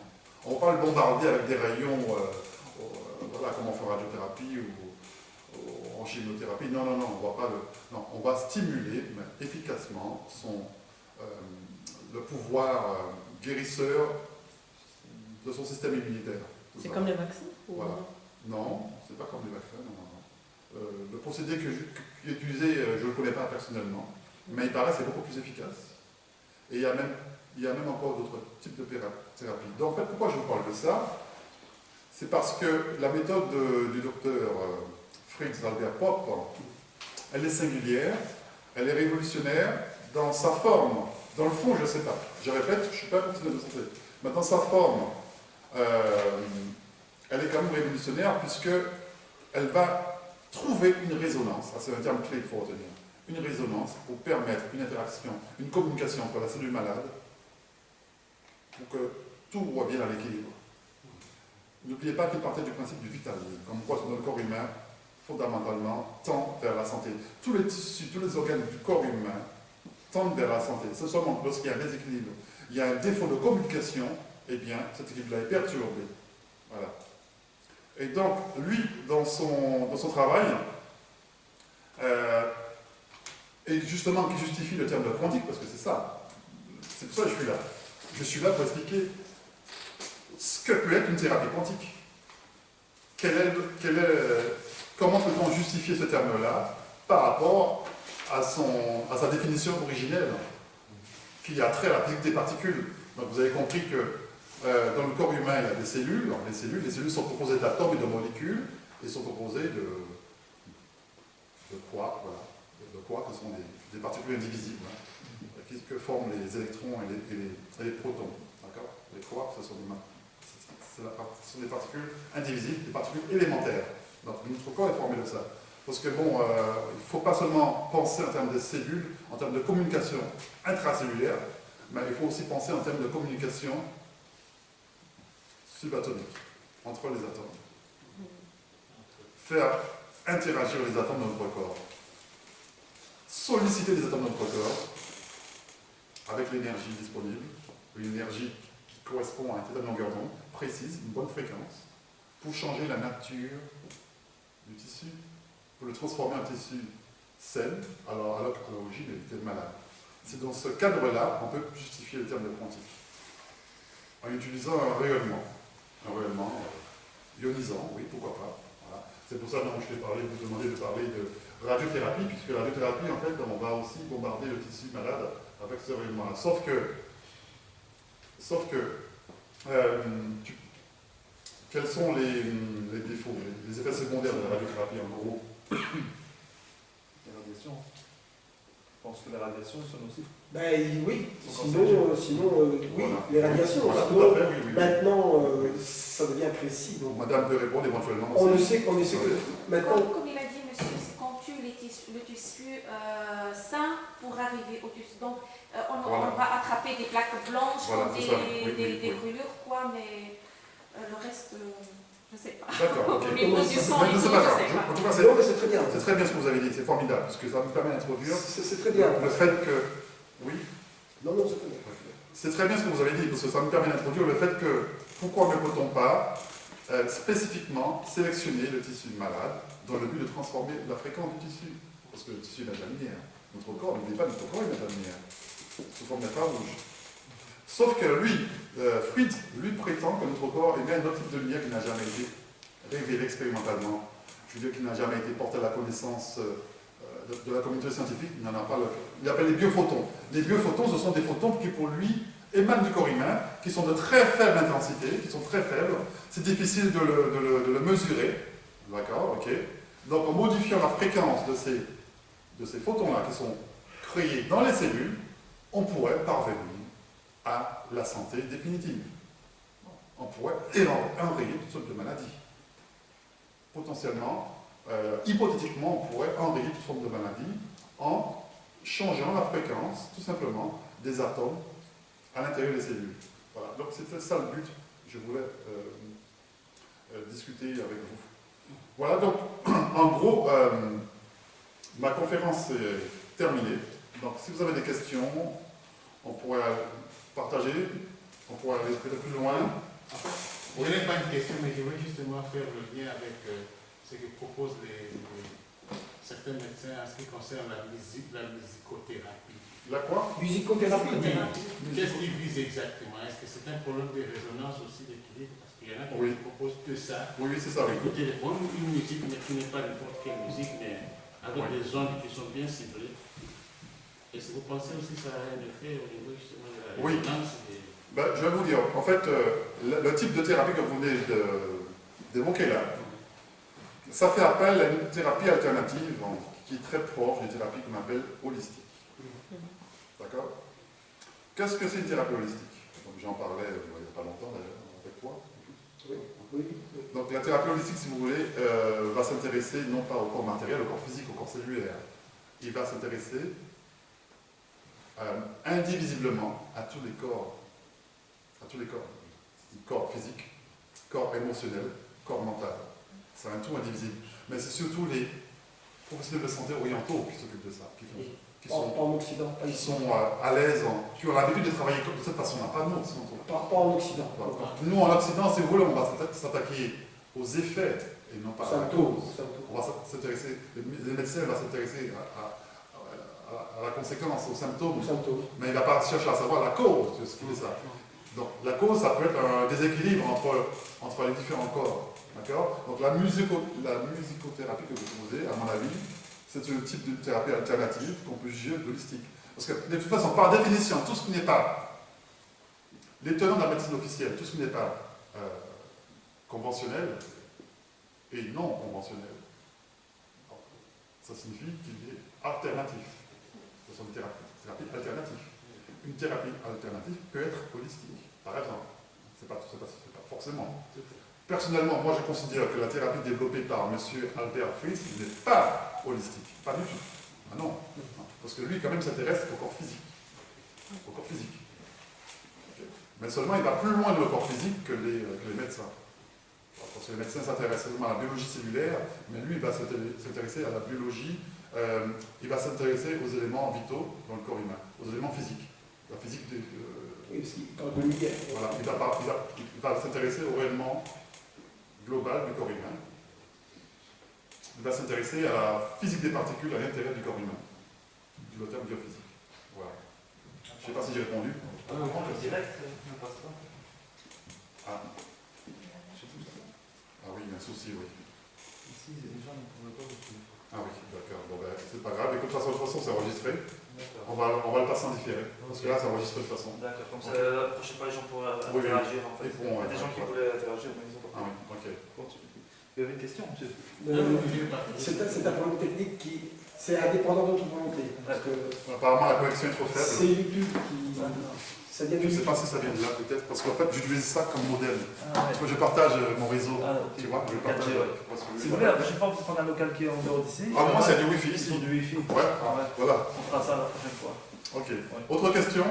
On ne va pas le bombarder avec des rayons, voilà, comme on fait en radiothérapie ou en chimiothérapie. Non, on va pas le. Non, on va stimuler efficacement le pouvoir guérisseur de son système immunitaire. C'est comme les vaccins ou... Voilà. Non, c'est pas comme les vaccins, non. Le procédé qui est utilisé, je ne le connais pas personnellement, mais il paraît que c'est beaucoup plus efficace. Et il y a même encore d'autres types de thérapies. Donc en fait, pourquoi je vous parle de ça? C'est parce que la méthode du docteur Fritz Albert Popp, elle est singulière, elle est révolutionnaire dans sa forme. Dans le fond, je ne sais pas. Je répète, je ne suis pas professionnel de santé. Mais dans sa forme, elle est quand même révolutionnaire puisqu'elle va trouver une résonance. C'est un terme clé qu'il faut retenir. Une résonance pour permettre une interaction, une communication entre la cellule malade pour que tout revienne à l'équilibre. N'oubliez pas qu'il partait du principe du vitalisme, comme quoi dans le corps humain, fondamentalement, tend vers la santé. Tous les tissus, tous les organes du corps humain tendent vers la santé. C'est seulement lorsqu'il y a un déséquilibre, il y a un défaut de communication, eh bien, cet équilibre-là est perturbé. Voilà. Et donc, lui, dans son travail, et justement qui justifie le terme de quantique, parce que c'est ça. C'est pour ça que je suis là. Je suis là pour expliquer ce que peut être une thérapie quantique. Comment peut-on justifier ce terme-là par rapport à sa définition originelle, qui a trait à la physique des particules. Donc vous avez compris que dans le corps humain, il y a des cellules. Alors, les cellules sont composées d'atomes et de molécules, et sont composées de quarks, voilà. De quarks, ce sont des particules indivisibles, hein, que forment les électrons et les protons. D'accord. Les quarks, ce sont des particules indivisibles, des particules élémentaires. Donc notre corps est formé de ça. Parce que bon, il ne faut pas seulement penser en termes de cellules, en termes de communication intracellulaire, mais il faut aussi penser en termes de communication subatomique, entre les atomes. Faire interagir les atomes dans notre corps. Solliciter les atomes dans notre corps avec l'énergie disponible, une énergie qui correspond à un état de longueur d'onde précise, une bonne fréquence, pour changer la nature du tissu, pour le transformer en tissu sain, alors qu'à l'origine il était malade. C'est dans ce cadre-là qu'on peut justifier le terme de quantique, en utilisant un rayonnement ionisant, oui, pourquoi pas. Voilà. C'est pour ça que je t'ai parlé, vous demandez de parler de radiothérapie, puisque la radiothérapie, en fait, on va aussi bombarder le tissu malade avec ce rayonnement-là. Sauf que quels sont les défauts, les effets secondaires de la radiothérapie en gros? Les radiations. Je pense que les radiations sont nocives. Ben oui, Sont sinon oui, Voilà. les radiations. Voilà, tout Sinon, à fait, oui, oui. maintenant, ça devient précis. Donc, Madame peut répondre éventuellement. on ne aussi. sait que maintenant, Comme il a dit, monsieur, c'est qu'on tue le tissu sain pour arriver au tissu. Donc, on Voilà. va attraper des plaques blanches, Voilà, des, c'est ça. Oui, des oui. brûlures, quoi, mais le reste, je ne sais pas. D'accord, ok. Au niveau du sang et Mais tout, c'est pas grave. je sais pas. En tout cas, non, mais c'est très bien. c'est très bien ce que vous avez dit, c'est formidable, parce que ça nous permet d'introduire C'est très bien. le fait que. Oui, Non, c'est très bien. c'est très bien ce que vous avez dit, parce que ça nous permet d'introduire le fait que pourquoi ne peut-on pas spécifiquement sélectionner le tissu malade dans le but de transformer la fréquence du tissu? Parce que le tissu n'a de la lumière. Notre corps, n'oubliez pas, notre corps il a de la lumière. Sous forme d'infrarouge. Sauf que lui, Fritz, lui prétend que notre corps émet un autre type de lumière qui n'a jamais été révélé expérimentalement. Je veux dire qu'il n'a jamais été porté à la connaissance de la communauté scientifique. Il n'en a pas il appelle les biophotons. Les biophotons, ce sont des photons qui, pour lui, émanent du corps humain, qui sont de très faible intensité, qui sont très faibles. C'est difficile de le mesurer. D'accord, ok. Donc, en modifiant la fréquence de ces photons-là qui sont créés dans les cellules, on pourrait parvenir à la santé définitive. On pourrait enrayer toutes sortes de maladies. Potentiellement, hypothétiquement, on pourrait enrayer toutes sortes de maladies en changeant la fréquence, tout simplement, des atomes à l'intérieur des cellules. Voilà, donc c'était ça le but. Je voulais discuter avec vous. Voilà, donc, en gros, ma conférence est terminée. Donc, si vous avez des questions, on pourrait partager, on pourrait aller peut-être plus loin. Je n'ai pas une question, mais je veux justement faire le lien avec ce que proposent certains médecins en ce qui concerne la musicothérapie. La quoi? Musicothérapie. Oui. Qu'est-ce qu'ils visent exactement? Est-ce que c'est un problème de résonance aussi d'équilibre? Parce qu'il y en a qui ne proposent que ça. Oui, c'est ça. Oui. Écouter une musique, mais qui n'est pas n'importe quelle musique, mais avec des ondes qui sont bien ciblées. Est-ce que vous pensez aussi que ça a un effet au niveau justement de la résonance? Ben, je vais vous dire, en fait, le type de thérapie que vous venez d'évoquer là, ça fait appel à une thérapie alternative qui est très proche des thérapies qu'on appelle holistiques. D'accord? Qu'est-ce que c'est une thérapie holistique? J'en parlais il n'y a pas longtemps d'ailleurs avec toi. Oui. Donc la thérapie holistique, si vous voulez, va s'intéresser non pas au corps matériel, au corps physique, au corps cellulaire. Il va s'intéresser indivisiblement à tous les corps. Corps physique, corps émotionnel, corps mental. C'est un tout indivisible. Mais c'est surtout les professionnels de santé orientaux qui s'occupent de ça, qui sont Pas en Occident. qui sont à l'aise, qui ont l'habitude de travailler de cette façon-là, pas nous occidentaux. Pas en Occident. Nous, en Occident, si vous voulez, on va s'attaquer aux effets et non pas à la cause. On va s'intéresser, les médecins vont s'intéresser à la conséquence, aux symptômes, mais il ne va pas chercher à savoir la cause de ce qui fait ça. Donc la cause, ça peut être un déséquilibre entre les différents corps. D'accord? Donc la musicothérapie que vous proposez, à mon avis, c'est un type de thérapie alternative qu'on peut juger d'holistique. Parce que de toute façon, par définition, tout ce qui n'est pas les tenants de la médecine officielle, tout ce qui n'est pas conventionnel et non conventionnel, ça signifie qu'il est alternatif. Ce sont des thérapies alternatives. Une thérapie alternative peut être holistique, par exemple. C'est pas forcément. Personnellement, moi je considère que la thérapie développée par M. Albert Fritz n'est pas holistique, pas du tout. Ah non. Parce que lui, quand même, s'intéresse au corps physique. Au corps physique. Okay. Mais seulement, il va plus loin dans le corps physique que les médecins. Parce que les médecins s'intéressent seulement à la biologie cellulaire, mais lui, il va s'intéresser à la biologie, il va s'intéresser aux éléments vitaux dans le corps humain, aux éléments physiques. La physique Oui, parce qu'il parle de lumière. voilà, il va s'intéresser au rayonnement global du corps humain. Il va s'intéresser à la physique des particules à l'intérieur du corps humain, le terme biophysique. Voilà. Je ne sais pas si j'ai répondu. Direct, ne passe pas. Ah. Ah oui, il y a un souci, oui. Ici, les gens ne pourraient pas vous suivre. Ah oui, d'accord. Bon, ben, c'est pas grave. Écoute, de toute façon, c'est enregistré. D'accord. On va le passer en différé. Parce que là, c'est enregistré de toute façon. D'accord, comme ça, la prochaine fois, les gens pourraient Oui, oui. interagir. En fait. Ils pourront, Il y a des gens qui ouais. voulaient interagir, mais ils ont Ah pas oui, ok. pu. Il y avait une question, monsieur. C'est un problème technique qui. C'est indépendant de notre volonté. Parce que Apparemment, la connexion est trop c'est faible. YouTube qui. Ça vient de Je ne sais YouTube. pas si ça vient de là, peut-être. Parce qu'en fait, j'utilise ça comme modèle. Ah, Parce que je partage mon réseau. Ah, ok. Tu vois, je 4G, partage. ouais. Si vous voulez, la prochaine fois, vous prenez un local qui est en dehors d'ici. Ah, moi, c'est du Wi-Fi Ils ici. ont du Wi-Fi. Ouais, Ouais. voilà. On fera ça la prochaine fois. Ok. Ouais. Autre question?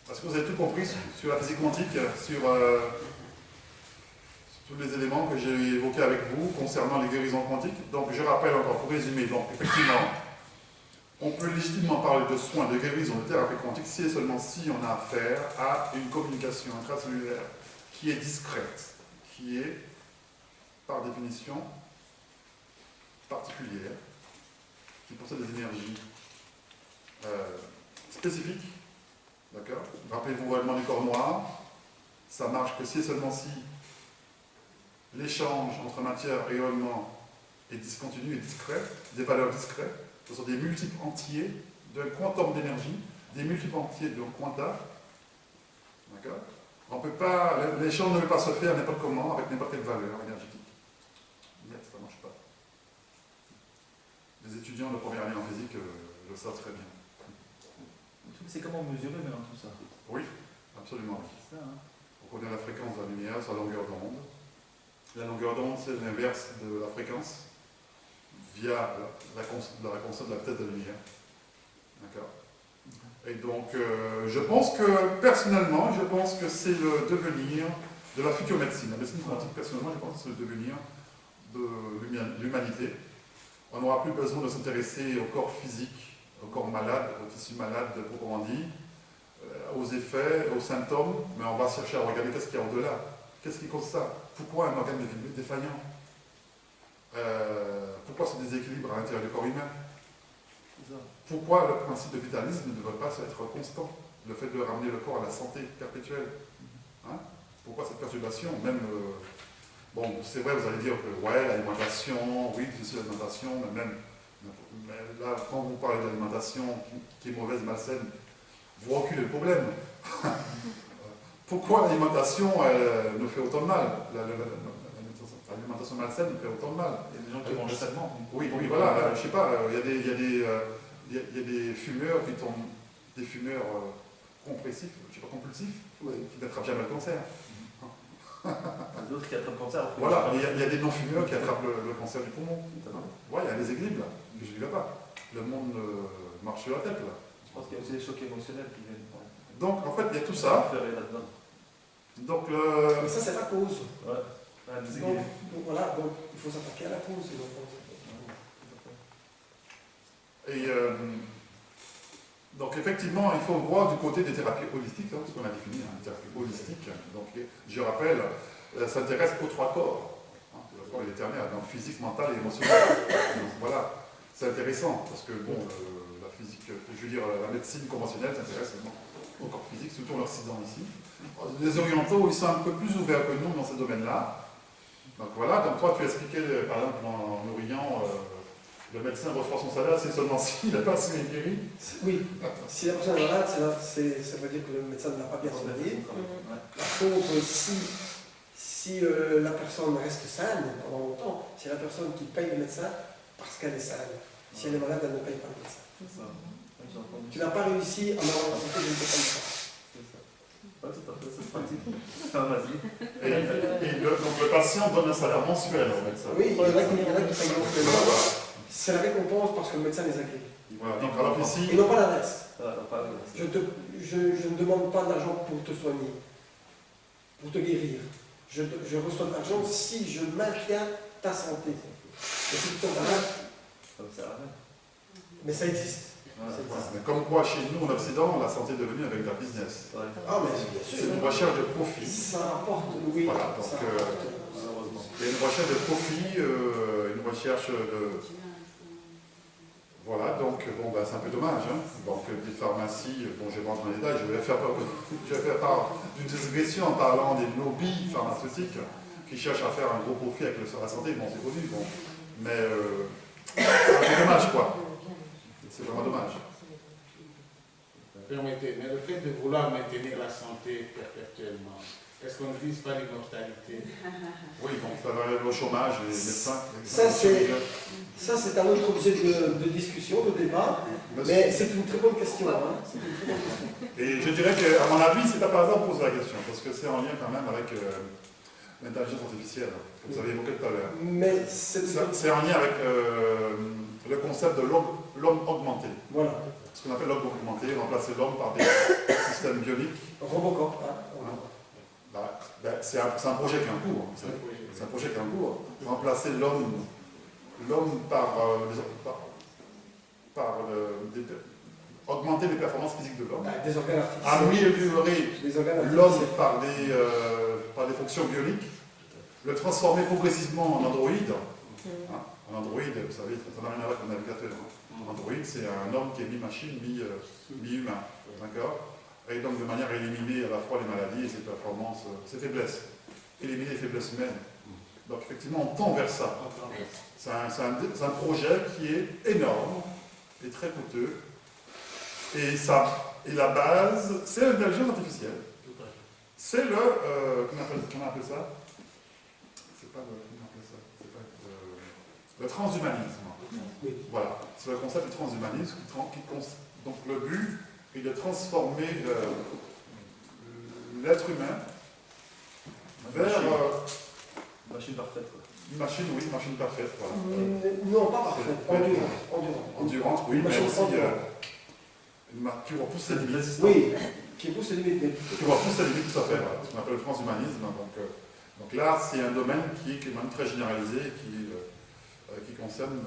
Est-ce que vous avez tout compris sur la physique quantique, sur tous les éléments que j'ai évoqués avec vous concernant les guérisons quantiques? Donc, je rappelle encore, pour résumer, donc, effectivement, on peut légitimement parler de soins, de guérison, de thérapie quantique si et seulement si on a affaire à une communication intracellulaire qui est discrète, qui est, par définition, particulière, qui possède des énergies spécifiques. D'accord? Rappelez-vous le rayonnement du corps noir, ça marche que si et seulement si l'échange entre matière et rayonnement est discontinu et discret, des valeurs discrètes, ce sont des multiples entiers d'un quantum d'énergie, des multiples entiers d'un quanta. D'accord? On peut pas, l'échange ne peut pas se faire n'importe comment, avec n'importe quelle valeur énergétique. Net, ça ne marche pas. Les étudiants de première année en physique le savent très bien. Le truc, c'est comment mesurer maintenant tout ça. Oui, absolument. Oui. C'est ça, hein. On connaît la fréquence de la lumière, sa longueur d'onde. La longueur d'onde, c'est l'inverse de la fréquence via la constante de la vitesse de la lumière. D'accord? Et donc, je pense que, personnellement, je pense que c'est le devenir de la future médecine. La médecine quantique, personnellement, je pense que c'est le devenir de l'humanité. On n'aura plus besoin de s'intéresser au corps physique, au corps malade, au tissu malade, proprement dit, aux effets, aux symptômes, mais on va chercher à regarder qu'est-ce qu'il y a au-delà. Qu'est-ce qui cause ça? Pourquoi un organe est défaillant? Pourquoi ce déséquilibre à l'intérieur du corps humain? Pourquoi le principe de vitalisme ne devrait pas être constant? Le fait de ramener le corps à la santé perpétuelle. Hein? Pourquoi cette perturbation? Même, bon, c'est vrai, vous allez dire que, ouais, l'alimentation, oui, c'est l'alimentation, mais même, mais là, quand vous parlez d'alimentation qui est mauvaise, malsaine, vous reculez le problème. Pourquoi l'alimentation nous fait autant de mal? L'alimentation malsaine nous fait autant de mal. Il y a des gens qui mangent sainement. Oui, oui, voilà, je sais pas, il y a des fumeurs qui tombent, des fumeurs compressifs, je sais pas, compulsifs, qui n'attrapent jamais le cancer. D'autres qui attrapent le cancer. Voilà, il y a des non-fumeurs qui attrapent le cancer du poumon. Ouais, il y a des équilibres là, mais je ne dirais pas. Le monde marche sur la tête là. Je pense qu'il y a aussi des chocs émotionnels qui viennent. Donc en fait, il y a tout ça. Donc Mais ça, c'est la cause. Ouais. Donc, voilà, donc il faut s'attaquer à la cause. Et donc effectivement, il faut voir du côté des thérapies holistiques, hein, ce qu'on a défini, hein, une thérapie holistique. Donc je rappelle, s'intéresse aux trois corps, hein, le corps éternel, donc physique, mental et émotionnel. Donc voilà, c'est intéressant parce que bon, la physique, je veux dire, la médecine conventionnelle s'intéresse au corps physique, surtout en Occident ici. Les orientaux, ils sont un peu plus ouverts que nous dans ce domaine-là. Donc voilà, donc toi tu expliquais par exemple en Orient, le médecin reçoit son salaire, c'est seulement s'il n'a pas assez guéri. Oui, si la personne est malade, ça veut dire que le médecin ne l'a pas bien soigné. Par contre, si la personne reste saine pendant longtemps, c'est la personne qui paye le médecin parce qu'elle est saine. Si elle est malade, elle ne paye pas le médecin. Tu n'as pas réussi à avoir la santé, je ne te paye pas. Pas tout à fait, c'est pratique. Vas-y. Et donc le patient donne un salaire mensuel au médecin. Oui, il y en a qui payent mensuellement. c'est la récompense parce que le médecin les a guéris. Voilà, donc alors ici, Et non pas l'inverse. Voilà, pas- Je ne demande pas d'argent pour te soigner, pour te guérir. Je reçois de l'argent si je maintiens ta santé. Et si tu tombes malade, ça me sert à rien. mais ça existe. Voilà. Ça voilà, existe. mais comme quoi chez nous en Occident, la santé est devenue avec la business. Ouais. Ah, mais bien C'est sûr. une recherche de profit. Ça apporte, oui. Voilà, donc, ça apporte. Malheureusement. Il y a une recherche de profit, une recherche de... Voilà, donc bon, ben, c'est un peu dommage. Hein. Donc des pharmacies, bon, je vais rentrer dans les détails, je vais faire part d'une digression en parlant des lobbies pharmaceutiques qui cherchent à faire un gros profit avec la santé. Bon, c'est connu, bon. Mais c'est un peu dommage, quoi. C'est vraiment dommage. Permettez, mais le fait de vouloir maintenir la santé perpétuellement, est-ce qu'on ne vise pas l'immortalité? Oui, donc ça va au chômage, les médecins. Ça, c'est un autre objet de discussion, de débat, mais c'est une très bonne question. Hein. C'est une très bonne question. Et je dirais qu'à mon avis, c'est pas par hasard qu'on pose la question, parce que c'est en lien quand même avec l'intelligence artificielle, que vous avez évoqué tout à l'heure. Mais c'est C'est en lien avec le concept de l'homme augmenté. voilà, Ce qu'on appelle l'homme augmenté, remplacer l'homme par des systèmes bioniques. Robocop. Hein. C'est un projet qui est en cours. C'est un projet qui est en cours. Remplacer l'homme augmenter les performances physiques de l'homme. Des organes artificiels. Améliorer Des organes l'homme artificiels. par des fonctions bioniques, le transformer progressivement en androïde. Hein, en androïde, vous savez, ça n'a rien à voir avec un navigateur. Un androïde, c'est un homme qui est mi-machine, mi-humain. D'accord? Et donc de manière à éliminer à la fois les maladies et ses performances, ses faiblesses. Éliminer les faiblesses humaines. Donc effectivement, on tend vers ça. C'est un projet qui est énorme et très coûteux. Et la base, c'est l'intelligence artificielle. C'est le... comment on appelle ça? C'est pas le... Comment on appelle ça? C'est pas le transhumanisme. Oui. Voilà. C'est le concept du transhumanisme donc le but est de transformer l'être humain vers Machine parfaite, quoi. une machine, oui, une machine parfaite. Voilà. Non, pas parfait. Endurante, oui, Une mais machine aussi endurante. qui repousse ses limites. Oui, qui pousse les limites. Qui repousse ses limites, tout à fait. Voilà. Ce qu'on appelle le transhumanisme. Donc là, c'est un domaine qui est quand même très généralisé, qui concerne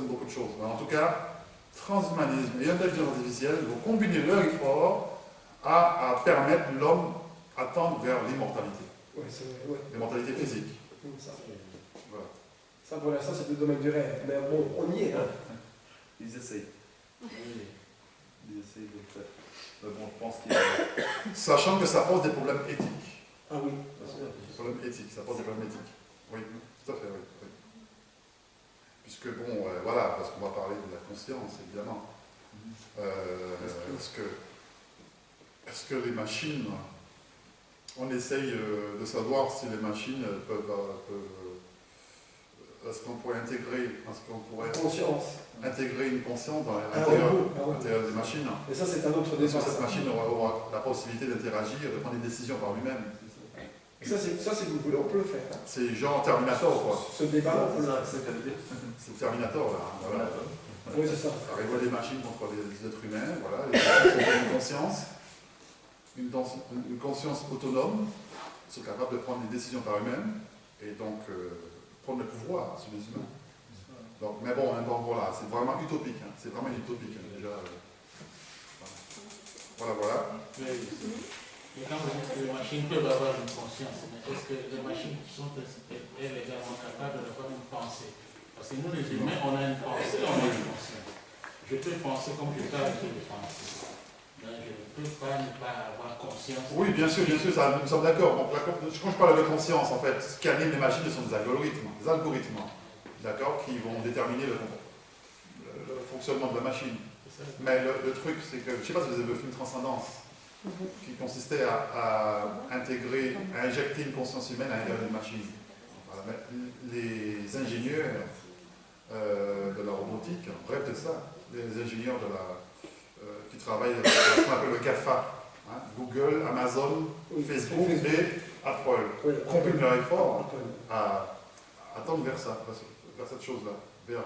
beaucoup de choses. Mais en tout cas, transhumanisme et intelligence artificielle vont combiner leur effort à permettre l'homme à tendre vers l'immortalité. Oui, c'est ouais. L'immortalité physique. Ça. Voilà. Ça, pour l'instant, c'est le domaine du rêve. Mais bon, on y est. Hein. Ils essayent. Ils essayent de le faire. Mais bon, je pense qu'il y a... Sachant que ça pose des problèmes éthiques. Ah oui. Des problèmes éthiques, ça pose des problèmes éthiques. Oui, tout à fait, oui. Oui. Puisque, bon, voilà, parce qu'on va parler de la conscience, évidemment. Est-ce que les machines, on essaye de savoir si les machines peuvent est-ce qu'on pourrait Conscience. intégrer une conscience dans Ah, l'intérieur oui. des machines? Mais ça, c'est un autre Est-ce débat. que cette ça. machine aura la possibilité d'interagir, de prendre des décisions par lui-même? Ça, si vous voulez, on peut le faire. Hein. C'est genre Terminator, quoi. Ce débat, on peut le faire. C'est Terminator, là. Hein, voilà. Oui, c'est ça. Arriver des machines contre les êtres humains, voilà. Les machines ont une conscience autonome, ils sont capables de prendre des décisions par eux-mêmes, et donc prendre le pouvoir sur les humains. Donc, mais bon, voilà, c'est vraiment utopique, hein. C'est vraiment utopique, hein, déjà. Voilà. Mais quand vous dites que les machines peuvent avoir une conscience, mais est-ce que les machines sont elles également capables d'avoir une pensée? Parce que nous les humains, on a une pensée, on a une conscience. Je peux penser comme je peux avec une pensée. Mais je ne peux pas ne pas avoir conscience. Oui, bien sûr, ça, nous sommes d'accord. Donc, quand je parle de conscience, en fait, ce qui anime les machines, ce sont des algorithmes, d'accord, qui vont déterminer le fonctionnement de la machine. Mais le truc, c'est que, je ne sais pas si vous avez vu le film Transcendance, qui consistait à injecter une conscience humaine à l'intérieur d'une machine. Voilà. Mais les ingénieurs de la robotique rêvent de ça. Les ingénieurs qui travaillent avec ce qu'on appelle le GAFA, hein, Google, Amazon, Facebook et Apple, combinent leur effort à tendre vers ça. vers cette chose-là, vers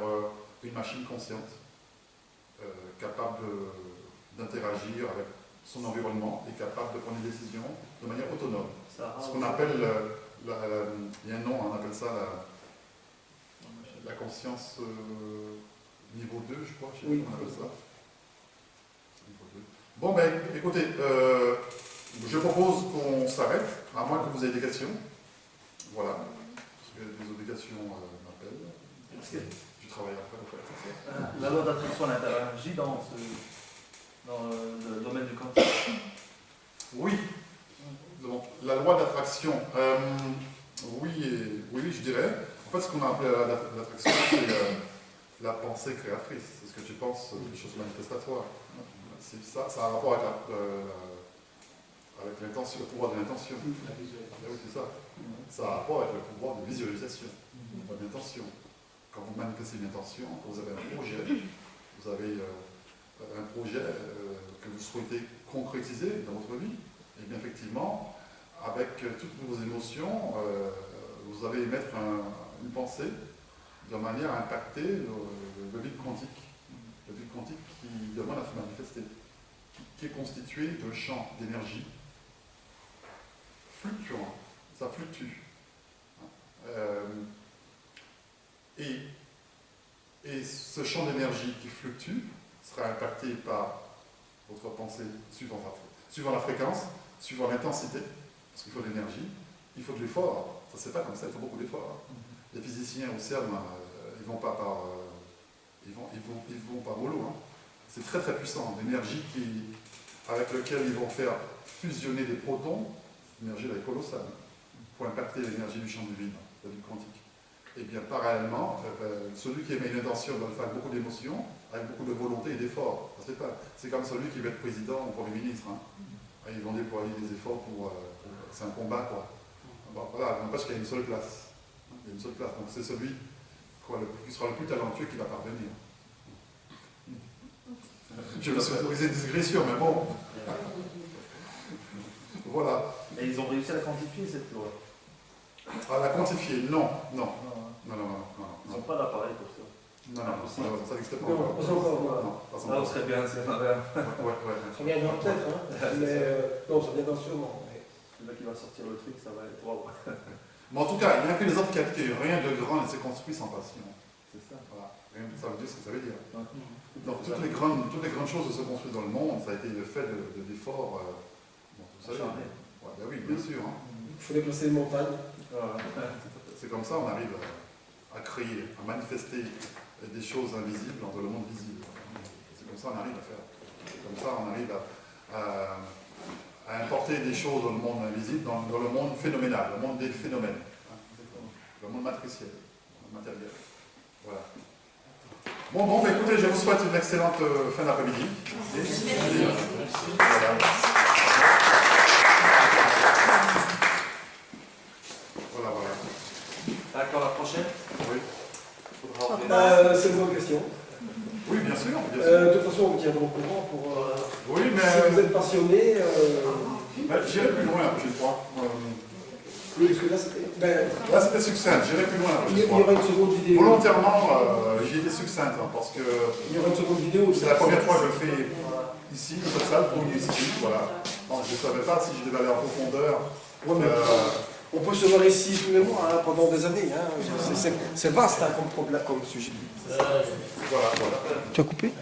une machine consciente, capable d'interagir avec son environnement et capable de prendre des décisions de manière autonome. Ce qu'on appelle, il y a un nom, on appelle ça la conscience niveau 2, je crois, je sais pas Oui. comment on appelle ça. Niveau 2. Bon, ben écoutez, je propose qu'on s'arrête, à moins que vous ayez des questions. Voilà, parce que les obligations m'appellent. Est-ce que Du travail après, en fait. la loi d'attraction elle interagit dans le domaine du quantique? Oui. Donc, la loi d'attraction, oui, je dirais. En fait, ce qu'on a appelé la loi d'attraction, c'est la pensée créatrice. C'est ce que tu penses des choses manifestatoires. Ça a un rapport avec l'intention, le pouvoir de l'intention. Oui, c'est ça. Ça a un rapport avec le pouvoir de visualisation, le pouvoir de l'intention. Quand vous manifestez une intention, quand vous avez un projet, que vous souhaitez concrétiser dans votre vie, et bien effectivement, avec toutes vos émotions, vous allez émettre une pensée de manière à impacter le vide quantique. Le vide quantique qui demande à se manifester, qui est constitué de champs d'énergie fluctuants. Ça fluctue. Et ce champ d'énergie qui fluctue sera impacté par votre pensée suivant la fréquence, suivant l'intensité, parce qu'il faut de l'énergie, il faut de l'effort. Ça ne se fait pas comme ça, il faut beaucoup d'efforts. Les physiciens au CERN, ils vont pas mollo. Hein. C'est très très puissant. L'énergie avec laquelle ils vont faire fusionner des protons, l'énergie là est colossale pour impacter l'énergie du champ du vide, du quantique. Et bien parallèlement, celui qui émet une intention doit le faire avec beaucoup d'émotion, avec beaucoup de volonté et d'effort. C'est comme celui qui va être président ou Premier ministre. Hein. Ils vont déployer des efforts c'est un combat, quoi. Bon, voilà, n'empêche qu'il y a une seule place. Il y a une seule place. Donc c'est celui qui sera le plus talentueux qui va parvenir. Je me suis autorisé une digression, mais bon. Voilà. Et ils ont réussi à la quantifier cette loi? À la quantifier, non. Non, ils n'ont pas d'appareil pour ça. Non, ça n'existe pas Non, encore. pas encore. Non, pas Là, encore. on serait bien, c'est pas bien. Ouais. Ça viendra peut-être, hein. Mais non, ça viendra sûrement. Mais... Celui-là qui va sortir le truc, ça va être wow. Mais en tout cas, il y a un philosophe qui a dit rien de grand ne s'est construit sans passion. C'est ça. Voilà. Ça veut dire ce que ça veut dire. Ouais. Donc toutes les grandes choses se construisent dans le monde, ça a été le fait d'efforts. Vous savez. Ouais, ben oui, bien sûr. Hein. il faut déplacer les montagnes. C'est comme ça on arrive à créer, à manifester des choses invisibles dans le monde visible. C'est comme ça on arrive à faire. C'est comme ça on arrive à importer des choses dans le monde invisible, dans le monde phénoménal, le monde des phénomènes. Le monde matriciel, le monde matériel. Voilà. Bon, bah, écoutez, je vous souhaite une excellente fin d'après-midi. Voilà. Voilà. D'accord, la prochaine? Oui. C'est une bonne question. Oui, bien sûr. De toute façon, on vous tiendra au courant pour. Oui, mais. Si vous êtes passionné. J'irai plus loin la prochaine fois. Oui, parce que là, c'était. Là, c'était succinct. J'irai plus loin la Il prochaine y fois. aura une seconde vidéo. Volontairement, j'y étais succinct, hein, parce que Il y aura une seconde vidéo. c'est la première fois que je le fais ici, dans cette salle, pour une ici. Voilà. Bon, je ne savais pas si je devais aller en profondeur. Ouais, mais on peut se voir ici tous les mois, hein, pendant des années. Hein. C'est vaste hein, comme sujet. Voilà. Tu as coupé